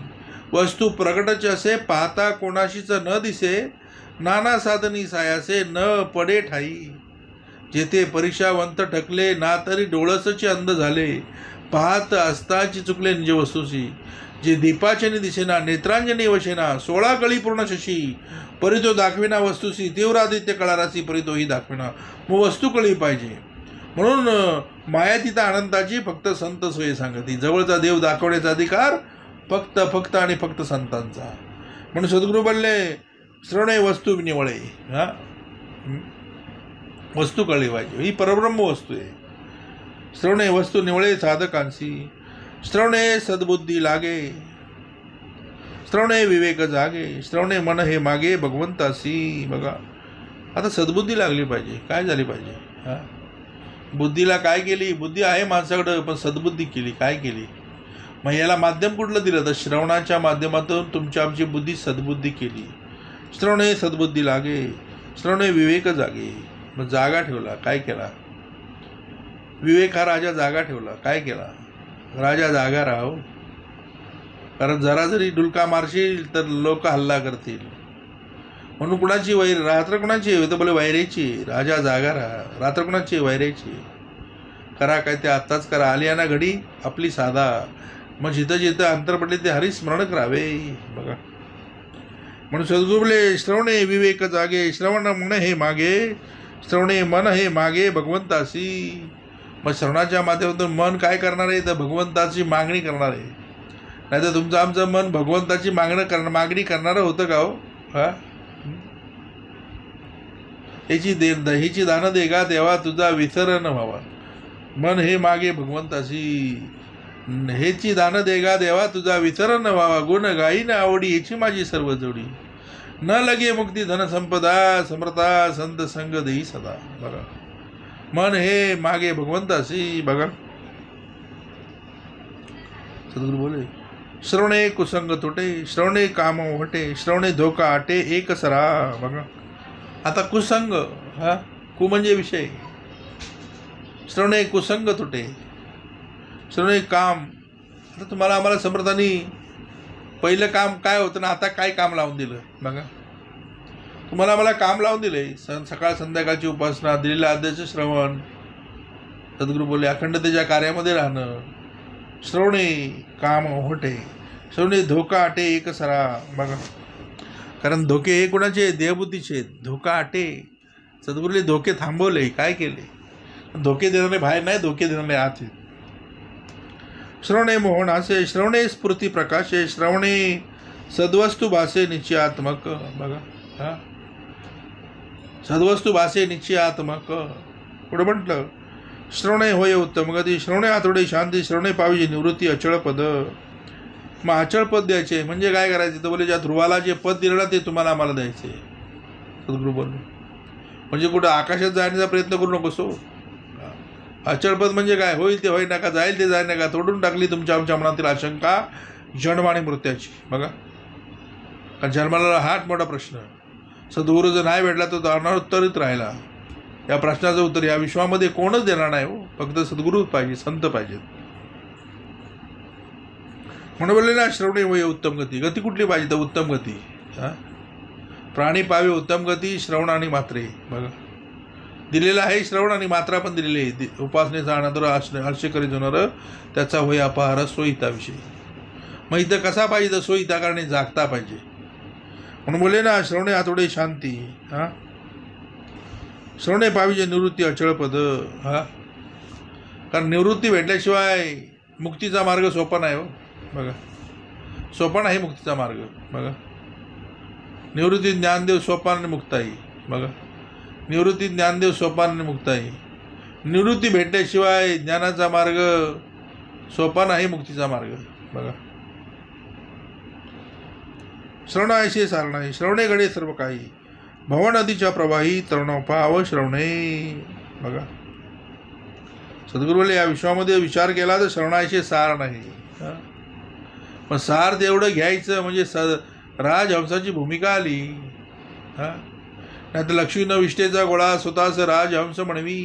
वस्तू प्रगटच असे, पाहता कोणाशीच न दिसे, नाना साधनी सायासे न पडे ठाई. जेथे परीक्षावंत ठकले, ना तरी डोळसचे अंध झाले, पाहत असताची चुकले निज वस्तूशी. जे दीपाचनी दिसेना, नेत्रांजनी वशेना, 16 कळी पूर्ण शशी, परितो दाखविना वस्तूशी, तीव्रादित्य कळारासी परितोही दाखविना. मग वस्तू कळली पाहिजे. म्हणून मायातीत अनंताची फक्त संत सोय सांगती. जवळचा देव दाखवण्याचा अधिकार फक्त आणि फक्त संतांचा. म्हणून सद्गुरू बोलले श्रवणे वस्तू निवळे. वस्तू कळली पाहिजे. ही परब्रह्म वस्तू आहे. श्रवणे वस्तू निवळे साधकांसी, श्रवणे सद्बुद्धी लागे, श्रवणे विवेक जागे, श्रवणे मन हे मागे भगवंतासी. बघा आता सद्बुद्धी लागली पाहिजे. काय झाली पाहिजे? बुद्धीला काय केली? बुद्धी आहे माणसाकडं, पण सद्बुद्धी केली. काय केली? मग याला माध्यम कुठलं दिलं? तर श्रवणाच्या माध्यमातून तुमच्या आमची बुद्धी सद्बुद्धी केली. श्रवणे सद्बुद्धी लागे, श्रवणे विवेक जागे. मग जागा ठेवला. काय केला? विवेक हा राजा जागा ठेवला. काय केला? राजा जागा राहो. कारण जरा जरी डुलका मारशील तर लोक हल्ला करतील. म्हणून कुणाची रात्र कुणाची? तर बोले वैराची. राजा जागा राहा. रात्र कुणाची? वैराची. करा काय ते आत्ताच करा. आली ना घडी आपली साधा. मग जिथं जिथं अंतर पडले ते हरिस्मरण करावे. बघा म्हणून सद्गुरू बोले श्रवणे विवेक जागे, श्रवण मन हे मागे, श्रवणे मन हे मागे भगवंतासी. मग श्रवणाच्या माध्यमातून मन काय करणार आहे? तर भगवंताची मागणी करणार आहे. नाही तर तुमचं आमचं मन भगवंताची मागणी करणारं होतं का हो? हिची दान देगा देवा, तुझा विसर न व्हावा. मन हे मागे भगवंतासी, हेची दान देगा देवा, तुझा विसर न व्हावा. गुण गाई न आवडी, हेची माझी सर्व जोडी. न लगे मुक्ती धन संपदा, समर्था संत संग देई सदा. बघा मन हे मागे भगवंतासी. बघा सद्गुरू बोले श्रवणे कुसंग तुटे, श्रवणे काम वटे, श्रवणे धोका आटे एक सरा. बघा आता कुसंग, कु म्हणजे विषय. श्रवणे कुसंग तुटे, श्रवणे काम. आता तुम्हाला आम्हाला समर्थांनी पहिलं काम काय होतं ना, आता काय काम लावून दिलं? बघा तुम्हाला आम्हाला काम लावून दिले. सकाळ संध्याकाळची उपासना, दिलेलं आद्याचं श्रवण. सद्गुरू बोलले अखंडतेच्या कार्यामध्ये राहणं. श्रवणे काम होटे, श्रवणे धोका आटे एक सरा. बघा कारण धोके हे कोणाचे? देहबुद्धीचे. धोका आटे. सद्गुरूले धोके थांबवले. काय केले? धोके देणारे बाहेर नाही, धोके देणारे आत आहेत. श्रवणे मोहनासे, श्रवणे स्फूर्ती प्रकाशे, श्रवणे सद्वस्तू भासे निश्चयात्मक. बघा हा, सद्वस्तू भासे निश्चयात्मक. पुढे म्हटलं श्रवणे होय उत्तम गती, श्रवणे आतोडे शांती, श्रवणे पाविजे निवृत्ती अचळ पद. मग अचळ पद द्यायचे म्हणजे काय करायचे तर बोले ज्या ध्रुवाला जे पद दिलं ना ते तुम्हाला आम्हाला द्यायचे. सद्गुरू बोलले म्हणजे कुठं आकाशात जाण्याचा प्रयत्न करू नकोस हो. अचळ पद म्हणजे काय, होईल ते होई नका, जाईल ते जाय नका. तोडून टाकली तुमच्या आमच्या मनातील आशंका जन्म आणि मृत्याची. बघा कारण जन्माला हाच मोठा प्रश्न. सद्गुरू जर नाही भेटला तर अनउत्तरित राहिला. या प्रश्नाचं उत्तर या विश्वामध्ये कोणच देणार नाही हो, फक्त सद्गुरूच पाहिजे, संत पाहिजेत. म्हणून बोलले ना श्रवणे होय उत्तम गती. गती कुठली पाहिजे तर उत्तम गती. प्राणी पावे उत्तम गती, श्रवण आणि मात्रे. बघा दिलेलं आहे श्रवण आणि मात्रा पण दिलेली आहे. उपासनेचा अनादर हर्ष करी जोनर त्याचा होय अपार सोयिताविषयी. मग इथं कसा पाहिजे तर सोयिता कारणे जागता पाहिजे. म्हणून बोलले ना श्रवणे आतोडे शांती. श्रवणे पाहिजे निवृत्ती अचळ पद. कारण निवृत्ती भेटल्याशिवाय मुक्तीचा मार्ग सोपा नाही हो. बघा सोपा नाही मुक्तीचा मार्ग. बघा निवृत्ती ज्ञानदेव सोपान आणि मुक्ताई. बघा निवृत्ती ज्ञानदेव सोपान आणि मुक्ताई. निवृत्ती भेटल्याशिवाय ज्ञानाचा मार्ग सोपा नाही, मुक्तीचा मार्ग. बघा श्रवणायशे सार नाही, श्रवणे घडे सर्व काही, भव नदीच्या प्रवाही तरुण पाव श्रवणे. बघा सद्गुरू बोलले या विश्वामध्ये विचार केला तर श्रवणायशे सार नाही. पण सार तेवढं घ्यायचं म्हणजे राजहंसाची भूमिका आली. नाही तर लक्ष्मी न विष्टेचा गोळा स्वतःच राजहंस म्हणवी.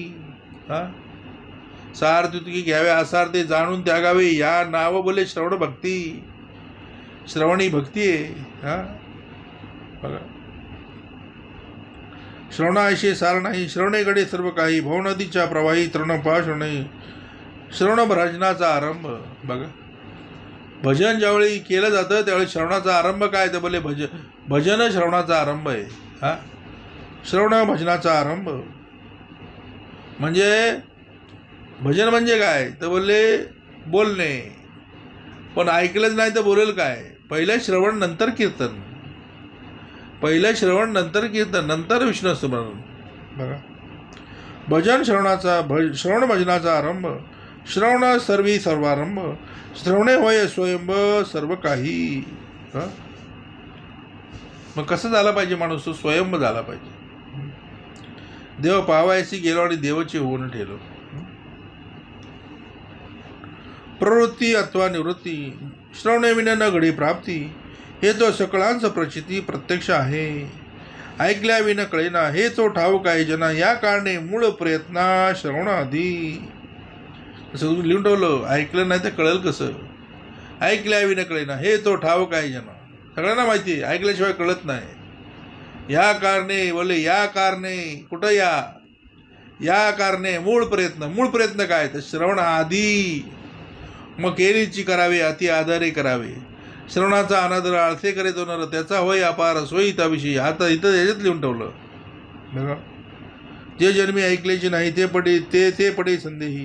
सार तुतकी घ्यावे आसार ते जाणून त्यागावे. या नाव बोले श्रवण भक्ती. श्रवणी भक्ती आहे. बघा श्रवणायशे सार नाही, श्रवणेकडे सर्व काही, भव नदीच्या प्रवाही तरुण पा श्रवणे. श्रवण भजनाचा आरंभ. बघा भजन ज्यावेळी केलं जातं त्यावेळी श्रवणाचा आरंभ काय तर बोले भजन श्रवणाचा आरंभ आहे. श्रवण भजनाचा आरंभ म्हणजे भजन म्हणजे काय तर बोलले बोलणे. पण ऐकलंच नाही तर बोलेल काय. पहिलं श्रवण नंतर कीर्तन, पहिलं श्रवण नंतर कीर्तन, नंतर विष्णू स्मरण. बघा भजन श्रवणाचा श्रवण भजनाचा आरंभ. श्रवण सर्वी सर्वारंभ, श्रवणे होय स्वयंभ सर्व काही. मग कसं झालं पाहिजे माणूस स्वयंभ झाला पाहिजे. देव पावायसी गेलो आणि देवाची होऊन ठेलो. प्रवृत्ती अथवा निवृत्ती, श्रवणे विना न घडी प्राप्ती, हे तो सकळांच प्रचिती प्रत्यक्ष आहे. ऐकल्या विना कळेना, हे तो ठाऊक आहे जना, या कारणे मूळ प्रयत्ना श्रवण आधी. असं लिहून ठेवलं, ऐकलं नाही तर कळेल कसं. ऐकल्या विना कळेना, हे तो ठाऊक आहे जना. सगळ्यांना माहिती आहे ऐकल्याशिवाय कळत नाही. या कारणे बोले या कारणे कुठं या कारणे मूळ प्रयत्न. मूळ प्रयत्न काय तर श्रवण आधी. मग केलीची करावे अति आदरे करावे. श्रवणाचा अनादर आळसे करे दोनर त्याचा होय अपार सोयिताविषयी. आता इथं याच्यात लिहून ठेवलं. बघा जे जन्मी ऐकल्याचे नाही ते पडे संदेही.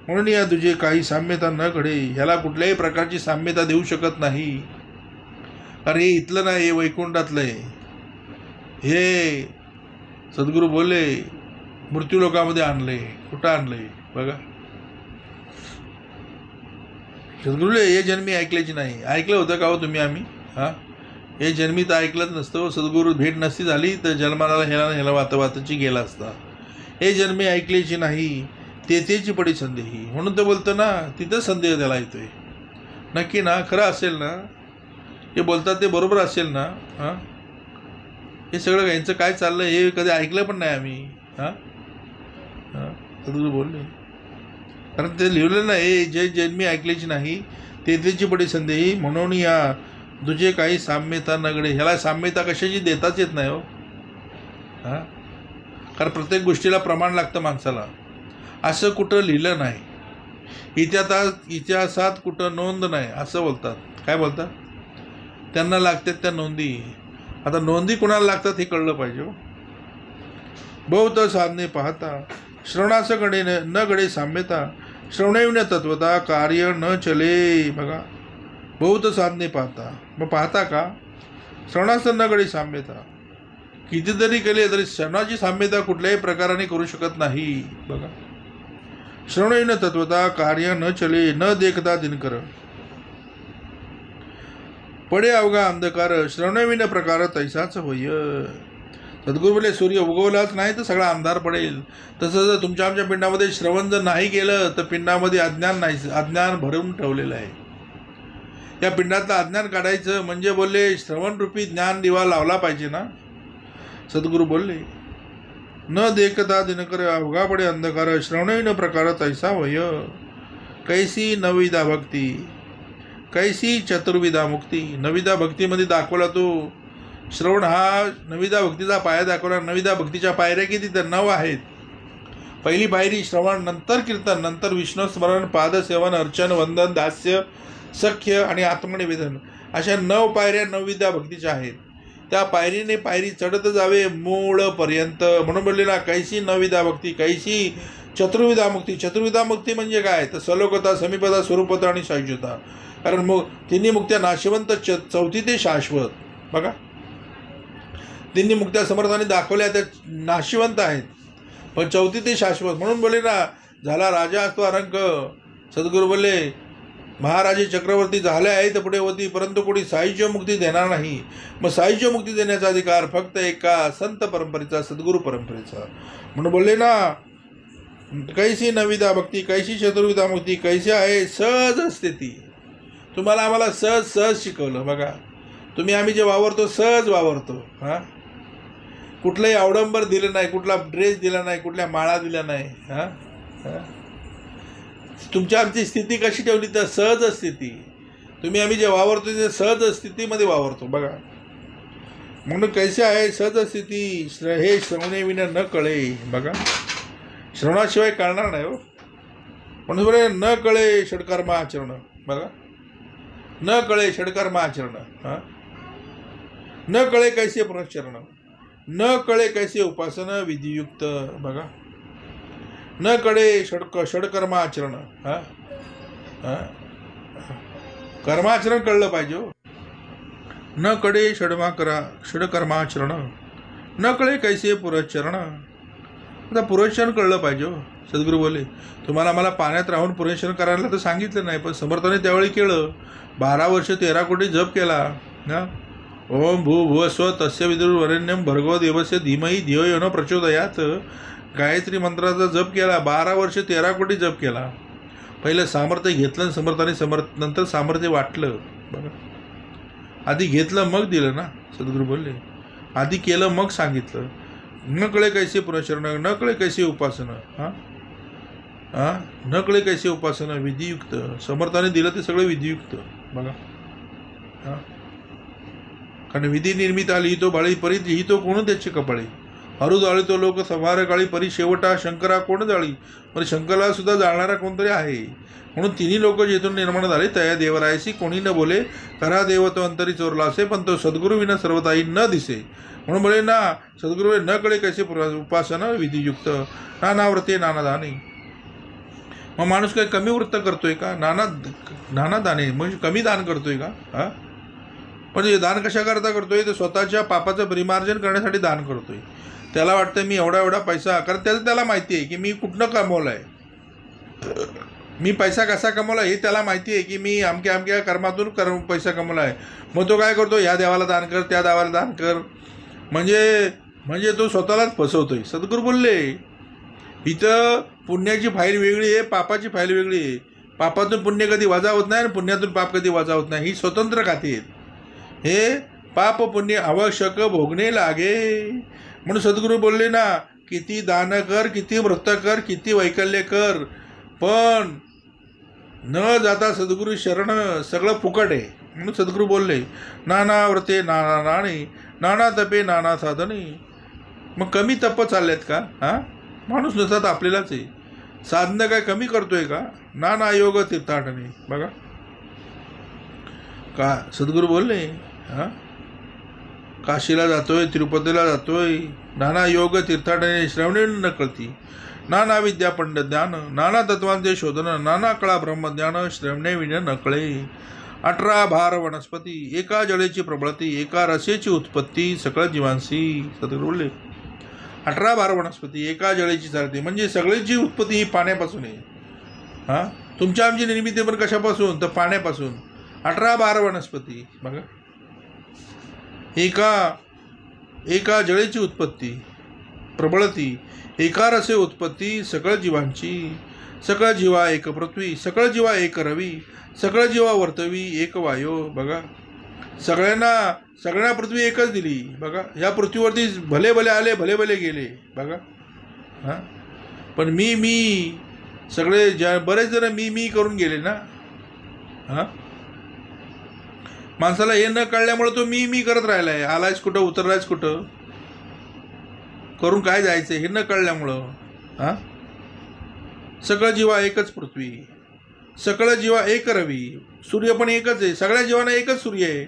म्हणून या तुझे काही साम्यता न घडे. ह्याला कुठल्याही प्रकारची साम्यता देऊ शकत नाही. कारण हे इथलं नाही, हे वैकुंठातलं आहे. हे सद्गुरू बोलले मृत्यूलोकामध्ये आणले. कुठं आणले बघा. सद्गुरूले हे जन्मी ऐकल्याची नाही. ऐकलं होतं का हो तुम्ही आम्ही? हे जन्मी तर ऐकलंच नसतं. सद्गुरू भेट नसती झाली तर जन्माला ह्याला वाताची गेला असता. हे जन्मी ऐकल्याची नाही तेथेची पडी संदेही. म्हणून तर बोलतं ना तिथं संदेह त्याला येतोय. नक्की ना खरं असेल ना हे बोलतात ते बरोबर असेल ना. हे सगळं यांचं काय चाललं हे कधी ऐकलं पण नाही आम्ही. सद्गुरू बोलले कारण ते लिहिलं ना हे जे जन्मी ऐकल्याची नाही तेथेची पडी संदेही. म्हणून या तुझे काही साम्यता नगडे. ह्याला साम्यता कशाची देताच येत नाही हो. कारण प्रत्येक गोष्टीला प्रमाण लागतं माणसाला. असं कुठं लिहिलं नाही. इतिहासात कुठं नोंद नाही असं बोलतात. काय बोलतात? त्यांना लागतात त्या नोंदी. आता नोंदी कुणाला लागतात हे कळलं पाहिजे. बहुत साधने पाहता श्रवणास गणे न गणे साम्यता, श्रवणेविन तत्वता कार्य न चले. बघा, बहुत साधने पाहता, मग पाहता का? श्रवणास न गणे साम्यता, कितीतरी केले तरी श्रवणाची साम्यता कुठल्याही प्रकाराने करू शकत नाही. बघा, श्रवणेविन तत्वता कार्य न चले, न देखता दिनकर पडे अवघा अंधकार, श्रवणेविन प्रकार तैसाच होय. सद्गुरू बोले, सूर्य उगवलाच नाही तर सगळा अंधार पडेल. तसं जर तुमच्या आमच्या पिंडामध्ये श्रवण जर नाही केलं तर पिंडामध्ये अज्ञान नाही, अज्ञान भरून ठेवलेलं आहे. या पिंडातलं अज्ञान काढायचं म्हणजे बोलले श्रवणरूपी ज्ञान दिवा लावला पाहिजे ना. सद्गुरू बोलले, न देखता दिनकर अवघा पडे अंधकार, श्रवणेविन प्रकार तैसा होय. कैसी नवविधा भक्ती, कैसी चतुर्विधा मुक्ती. नविधा भक्तीमध्ये दाखवला तो श्रवण, हा नविधा भक्तीचा पाया दाखवला. नविधा भक्तीच्या पायऱ्या किती तर 9 आहेत. पहिली पायरी श्रवण, नंतर कीर्तन, नंतर विष्णू स्मरण, पादसेवन, अर्चन, वंदन, दास्य, सख्य आणि आत्मनिवेदन, अशा 9 पायऱ्या नवविधा भक्तीच्या आहेत. त्या पायरीने पायरी चढत जावे मूळपर्यंत. म्हणून बोलले ना, कैसी नवविधा भक्ती, कैसी चतुर्विधा मुक्ती. चतुर्विधा मुक्ती म्हणजे काय तर सलोकता, समीपता, स्वरूपता आणि सायुज्यता. कारण मग तिन्ही मुक्त्या नाशवंत, चौथी ते शाश्वत. बघा, तिन्ही मुक्त्या समर्थाने दाखवल्या त्या नाशिवंत आहेत, पण चौथी ते शाश्वत. म्हणून बोले ना, झाला राजा असतो अरंक. सद्गुरू बोलले, महाराजे चक्रवर्ती झाले आहे तर पुढे होती, परंतु कोणी सायुज्य मुक्ती देणार नाही. मग सायुज्य मुक्ती देण्याचा अधिकार फक्त एका संत परंपरेचा, सद्गुरू परंपरेचा. म्हणून बोलले ना, कैसी नविधा भक्ती, कैसी चतुर्विधा मुक्ती, कैसी आहे सहज स्थिती. तुम्हाला आम्हाला सहज सहज शिकवलं. बघा, तुम्ही आम्ही जे वावरतो सहज वावरतो. हां, कुठलंही अवडंबर दिलं नाही, कुठला ड्रेस दिला नाही, कुठल्या माळा दिल्या नाही. हां, तुमच्या आमची स्थिती कशी ठेवली तर सहज स्थिती. तुम्ही आम्ही जे वावरतो ते सहज स्थितीमध्ये वावरतो. बघा, म्हणून कैसे आहे सहज स्थिती, हे श्रवणेविना न कळे. बघा, श्रवणाशिवाय कळणार नाही हो. म्हणून बोले, न कळे षडकर्म आचरण. बघा, न कळे षडकर्म आचरण. हां, न कळे कैसे पुनश्चरण, न कळे कैसे उपासना विधियुक्त. बघा, न कळे षडकर्म आचरण. हां, कर्माचरण कळलं पाहिजे हो. न कळे षडकर्माचरण, न कळे कैसे पुरश्चरण. आता पुरश्चरण कळलं पाहिजे हो. सद्गुरू बोले, तुम्हाला मला पाण्यात राहून पुरश्चरण करायला तर सांगितलं नाही, पण समर्थाने त्यावेळी केलं. 12 वर्ष 13 कोटी जप केला. ना, ओम भू भुव स्व तस्य विदुर्वरेण्यम भर्गो देवस्य धीमहि धियो यो न प्रचोदयात. गायत्री मंत्राचा जप केला. 12 वर्ष 13 कोटी जप केला. पहिलं सामर्थ्य घेतलं, समर्थाने नंतर सामर्थ्य वाटलं. बघा, आधी घेतलं मग दिलं ना. सद्गुरू बोलले, आधी केलं मग सांगितलं. न कळे कैसे पुनश्चरण, न कळे कैसे उपासना. हां, न कळे कैसे उपासना विधियुक्त. समर्थाने दिलं ते सगळं विधियुक्त. बघा, हां, कारण विधी निर्मित आली तो बाळी परी ही तो कोण त्याची कपाळी. हरू जाळी तो लोक संहार काळी परी शेवटा शंकरा कोण जाळी. पण शंकरला सुद्धा जाळणारा कोणतरी आहे. म्हणून तिन्ही लोक जेथून निर्माण झाले तया देवरायसी कोणी न बोले, करा देव तो अंतरी चोरला असे, पण तो सद्गुरू विना सर्वताई न दिसे. म्हणून बोले ना, सद्गुरू न कळे कैसे उपासना विधियुक्त. नाना व्रते नाना दाने. मग माणूस काही कमी वृत्त करतोय का? नाना दाने म्हणजे कमी दान करतोय का? हां, पण हे दान कशा करता करतोय तर स्वतःच्या पापाचं परिमार्जन करण्यासाठी दान करतोय. त्याला वाटतं मी एवढा पैसा, कारण त्याला माहिती आहे की मी कुठनं कमवला आहे, मी पैसा कसा कमवला हे त्याला माहिती आहे की मी अमक्या कर्मातून पैसा कमवला आहे. मग तो काय करतो, ह्या देवाला दान कर, त्या देवाला दान कर, म्हणजे तो स्वतःलाच फसवतोय. सद्गुरू बोलले, इथं पुण्याची फाईल वेगळी आहे, पापाची फाईल वेगळी आहे. पापातून पुण्य कधी वजा होत नाही आणि पुण्यातून पाप कधी वजा होत नाही. ही स्वतंत्र खाती आहेत. हे पाप पुण्य आवश्यक भोगणे लागे. म्हणून सद्गुरू बोलले ना, किती दान कर, किती व्रत कर, किती वैकल्य कर, पण न जाता सद्गुरू शरण सगळं फुकट आहे. म्हणून सद्गुरू बोलले, नाना व्रते नाना नाणे, नाना तपे नाना साधने. मग कमी तप चाललेत का? हां, माणूस नसतात आपल्यालाच आहे. साधनं काय कमी करतोय का? नाना योग तीर्थाटने. बघा का सद्गुरू बोलले, हां, काशीला जातोय, तिरुपतीला जातोय, नाना योग तीर्थाटने श्रवणे न कळती. नाना विद्या पंडित ज्ञान, नाना तत्वांचे शोधन, नाना कळा ब्रह्मज्ञान, श्रवणे विण नकळे. 18 भार वनस्पती, एका जळेची प्रबळती, एका रसेची उत्पत्ती, सकळ जीवांशी. सद्गुरू बोलले 18 भार वनस्पती, एका जळेची चालते, म्हणजे सगळीची उत्पत्ती ही पाण्यापासून आहे. हां, तुमच्या आमची निर्मिती पण कशापासून, तर पाण्यापासून. 18 भार वनस्पती बघा, एका जळेची उत्पत्ती प्रबळती, एका रसे उत्पत्ती, सकळ जीवांची. सकळ जीवा एक पृथ्वी, सकळ जीवा एक रवी, सकळ जीवा वर्तवी एक वायो. बघा, सगळ्यांना पृथ्वी एकच दिली. बघा, या पृथ्वीवरती भले भले आले, भले भले गेले. बघा, हां, पण मी सगळे बरेच जण मी करून गेले ना. हां, माणसाला हे न कळल्यामुळे तो मी करत राहिला आहे. आलायच कुठं, उतरलायच कुठं, करून काय जायचं हे न कळल्यामुळं. हां, सकळ जीवा एकच पृथ्वी, सकळ जीवा एक रवी, सूर्य पण एकच आहे. सगळ्या जीवांना एकच सूर्य आहे.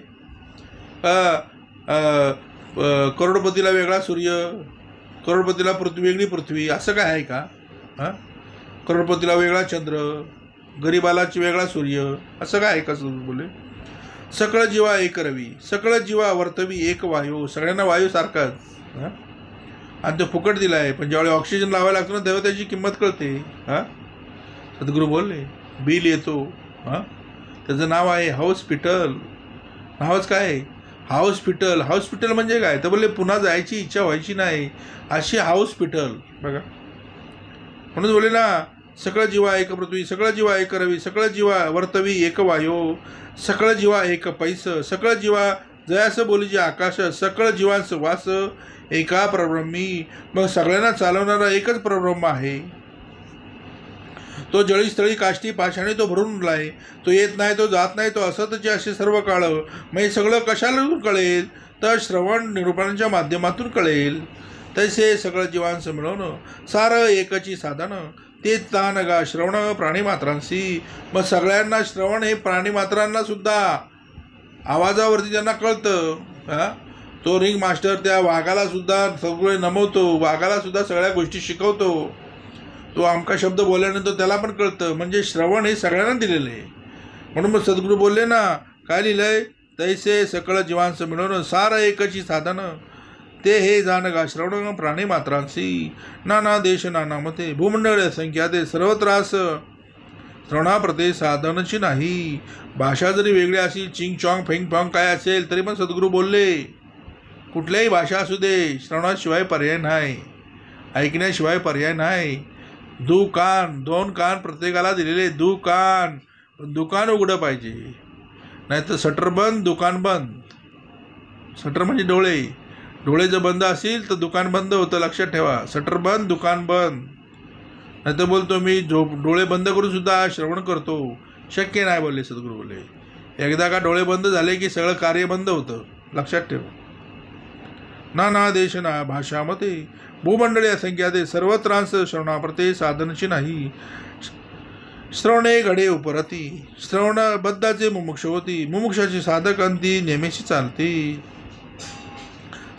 करोडपतीला वेगळा सूर्य, करोडपतीला वेगळी पृथ्वी, असं काय आहे का? हां, करोडपतीला वेगळा चंद्र, गरीबाला वेगळा सूर्य, असं काय आहे का? बोले सकळ जीवा एक रवी, सकळ जीवा वर्तवी एक वायू. सगळ्यांना वायू सारखाच. हां, आणि तो फुकट दिला आहे, पण ज्यावेळी ऑक्सिजन लावायला लागतो ना तेव्हा त्याची किंमत कळते. हां, सद्गुरू बोलले बिल येतो. हां, त्याचं नाव आहे हॉस्पिटल. नावच काय आहे? हॉस्पिटल. हॉस्पिटल म्हणजे काय? तर बोलले पुन्हा जायची इच्छा व्हायची नाही अशी हॉस्पिटल. बघा, म्हणून बोलले ना, सकळ जीवा एक पृथ्वी, सकळ जीवा एक रवी, सकळ जीवा वर्तवी एक वायो, सकळ जीवा एक पैस, सकळ जीवा जयास बोलीचे आकाश, सकळ जीवांस वास एका परब्रह्मी. मग सगळ्यांना चालवणारा एकच परब्रह्म आहे. तो जळी स्थळी काष्टी पाषाणी तो भरून उरलाय. तो येत नाही, तो जात नाही, तो असतचे असे सर्व काळ. मग हे सगळं कशाला कळेल? तर श्रवण निरूपणाच्या माध्यमातून कळेल. तसे सगळं जीवांचं मिळवणं सार एकची साधन, ते तान गा श्रवण प्राणीमात्रांशी. मग सगळ्यांना श्रवण हे प्राणीमात्रांना सुद्धा आवाजावरती त्यांना कळतं. हां, तो रिंग मास्टर त्या वाघाला सुद्धा सगळे नमवतो, वाघाला सुद्धा सगळ्या गोष्टी शिकवतो. तो आमका शब्द बोलल्यानंतर त्याला पण कळतं. म्हणजे श्रवण हे सगळ्यांना दिलेलं आहे. म्हणून मग सद्गुरू बोलले ना, काय लिहिलंय? तैसे सकळ जीवांचं मिळवणं सार एकची साधन, ते हे जानगा श्रवण प्राणी मात्रांशी. नाना देश नाना मते, भूमंडळ संख्या ते सर्वत्रास श्रवणाप्रते साधनची नाही. भाषा जरी वेगळी असेल, चिंग चॉंग फेंग फॉंग काय असेल, तरी पण सद्गुरू बोलले कुठल्याही भाषा असू दे, श्रवणाशिवाय पर्याय नाही, ऐकण्याशिवाय पर्याय नाही. दुकान, 2 कान प्रत्येकाला दिलेले. दुकान, दुकान उघडं पाहिजे, नाही तर शटर बंद, दुकान बंद. शटर म्हणजे डोळे, डोळे जर बंद असतील तर दुकान बंद होतं, लक्षात ठेवा. शटर बंद, दुकान बंद. नाही तर बोलतो मी डोळे बंद करून सुद्धा श्रवण करतो, शक्य नाही बोलले सद्गुरू बोलले. एकदा का डोळे बंद झाले की सगळं कार्य बंद होतं, लक्षात ठेव. नाना देश ना भाषामते, भूमंडळी असंख्या ते सर्वत्रांस श्रवणाप्रते साधनची नाही. श्रवणे घडे उपरती, श्रवणबद्धाचे मुमुक्ष होती, मुमुक्षाची साधक अंती नेमेशी चालते.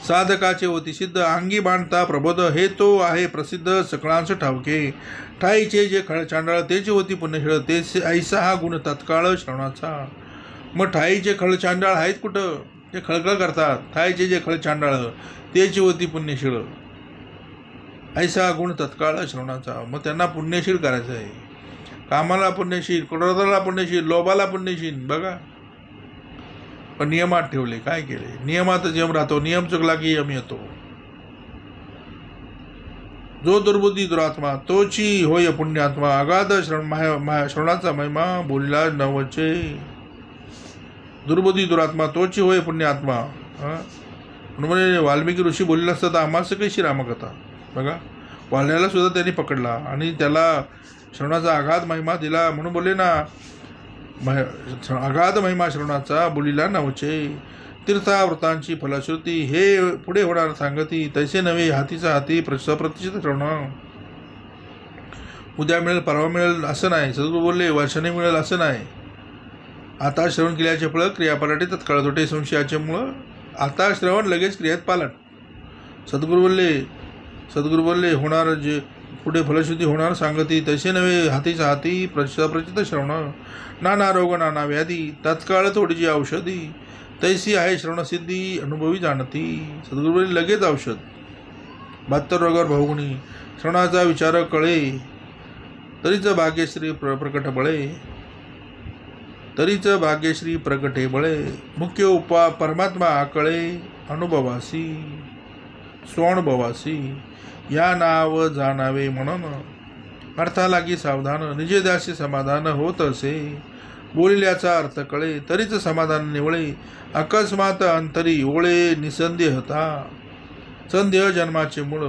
साधकाचे होती सिद्ध, अंगी बांधता प्रबोध, हे तो आहे प्रसिद्ध सकळांस ठावके. ठाईचे जे खळचांडाळ तेचे होती पुण्यशीळ, ते ऐसा हा गुण तत्काळ श्रवणाचा. मग ठाईचे खळचांडाळ आहेत कुठं? ते खळखळ करतात. ठाईचे जे खळचांडाळ तेची होती पुण्यशीळ, ऐसा गुण तत्काळ श्रवणाचा. मग त्यांना पुण्यशील करायचं आहे. कामाला पुण्यशील, क्रोधाला पुण्यशील, लोभाला पुण्यशील. बघा, पण नियमात ठेवले. काय केले? नियमातच यम राहतो, नियम चुकला की यम येतो. जो दुर्बुद्धी दुरात्मा तोची होय पुण्यात्मा, अगाध श्रवणाचा महिमा बोलला नवचे. दुर्बुद्धी दुरात्मा तोची होय पुण्यात्मा. म्हणजे वाल्मिकी ऋषी बोलले असतात आम्हाला कशी रामकथा. बघा, वाल्याला सुद्धा त्यांनी पकडला आणि त्याला श्रवणाचा आघात महिमा दिला. म्हणून बोलले ना, अगाध महिमा श्रवणाचा बोलिला नवचे. तीर्थावृतांची फलश्रुती, हे पुढे होणार सांगती, तैसे नव्हे हातीचा हाती सप्रतिष्ठित श्रवण. उद्या मिळेल, परवा मिळेल असं नाही. सद्गुरू बोलले वर्षाने मिळेल असं नाही. आता श्रवण केल्याचे फळ क्रियापालटे तत्काळ तोटे संशयाचे मुळं. आता श्रवण लगेच क्रियात पालट. सद्गुरू बोलले होणार जे पुढे फलश्रुती होणार सांगती, तसे नव्हे हातीचा हाती प्रचित श्रवण, नाना रोग नाना व्याधी तत्काळ थोडीची औषधी, तैसी आहे श्रवणसिद्धी अनुभवी जाणती. सद्गुरुनी लगेच औषध. 72 रोगावर भावगुणी श्रवणाचा विचार कळे, तरीच भाग्यश्री प्रकट बळे, तरीच भाग्यश्री प्रकटे बळे, मुख्य उपा परमात्मा आकळे अनुभवासी स्वानुभवासी, या नाव जाणावे म्हणून अर्था लागी सावधान, निजेदासी समाधान होत असे, बोलिल्याचा अर्थ कळे तरीच समाधान निवळे, अकस्मात अंतरी ओळे निसंदेहता, संदेह जन्माचे मूळ.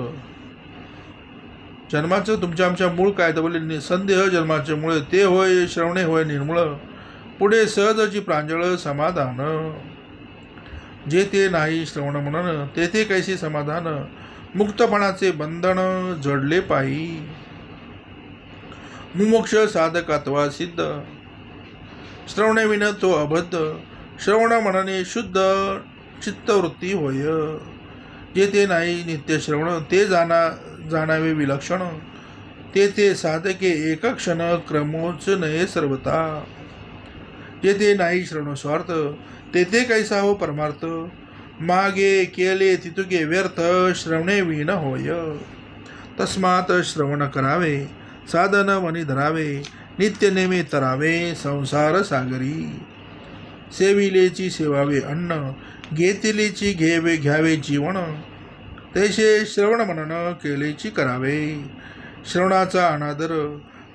जन्माचं तुमच्या आमच्या मूळ काय तर बोलले संदेह जन्माचे मूळ, ते होय श्रवणे होय निर्मूळ, पुढे सहजची प्रांजळ समाधान, जे ते नाही श्रवण म्हणून तेथे कैसे समाधान, मुक्तपणाचे बंधन जडले पायी, मुमुक्ष साधकत्वा सिद्ध, श्रवणे विन तो अबद्ध, श्रवण म्हणणे शुद्ध चित्तवृत्ती होय, जे ते नाही नित्य श्रवण ते जाणावे विलक्षण, ते साधके एक क्षण क्रमोच नये सर्वता, जे ते नाही श्रवण स्वार्थ ते कैसा हो परमार्थ, मागे केले तितुके व्यर्थ श्रवणे विण होय, तस्मात श्रवण करावे साधन मनी धरावे, नित्य नेमे तरावे संसार सागरी, सेविलेची सेवावे अन्न, घेतलेची घ्यावे जीवन, तैसे श्रवण मनन केलेची करावे, श्रवणाचा अनादर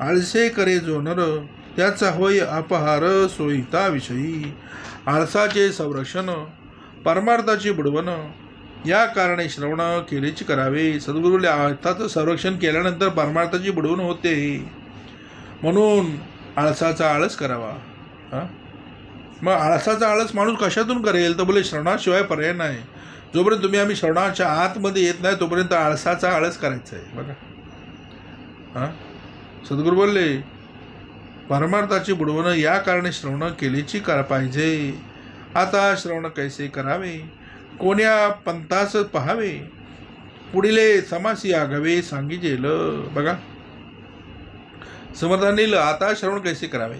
आळसे करे जो नर, त्याचा होय अपहार सोयिता विषयी, आळसाचे संरक्षण परमार्थाची बुडवण, या कारणे श्रवण केलेची करावे. सद्गुरूला अर्थाचं संरक्षण केल्यानंतर परमार्थाची बुडवण होते, म्हणून आळसाचा आळस करावा. मग आळसाचा आळस माणूस कशातून करेल तर बोले श्रवणाशिवाय पर्याय नाही. जोपर्यंत तुम्ही आम्ही श्रवणाच्या आतमध्ये येत नाही तोपर्यंत आळसाचा आळस करायचा आहे. बघा सद्गुरू बोलले परमार्थाची बुडवण या कारणे श्रवण केलेची पाहिजे. आता श्रवण कैसे करावे, कोण्या पंथास पहावे, पुढीले समासी आगावे सांगिजेल. बघा समर्थांनी आता श्रवण कैसे करावे,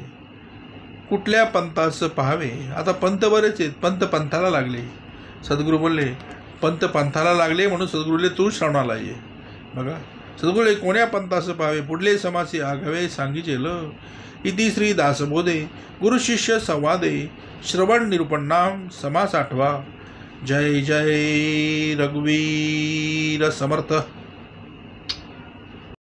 कुठल्या पंथास पहावे. आता पंथ बरेच आहेत, पंथ पंथाला लागले. सद्गुरू बोलले पंथ पंथाला लागले म्हणून सद्गुरूले तू श्रवणाला ये. बघा सद्गुरूले कोण्या पंथास पहावे, पुढले समासी आगावे सांगिजेल. इति श्री दासबोधे गुरु शिष्य संवादे श्रवण निरूपणाम समास 8. जय जय रघुवीर समर्थ.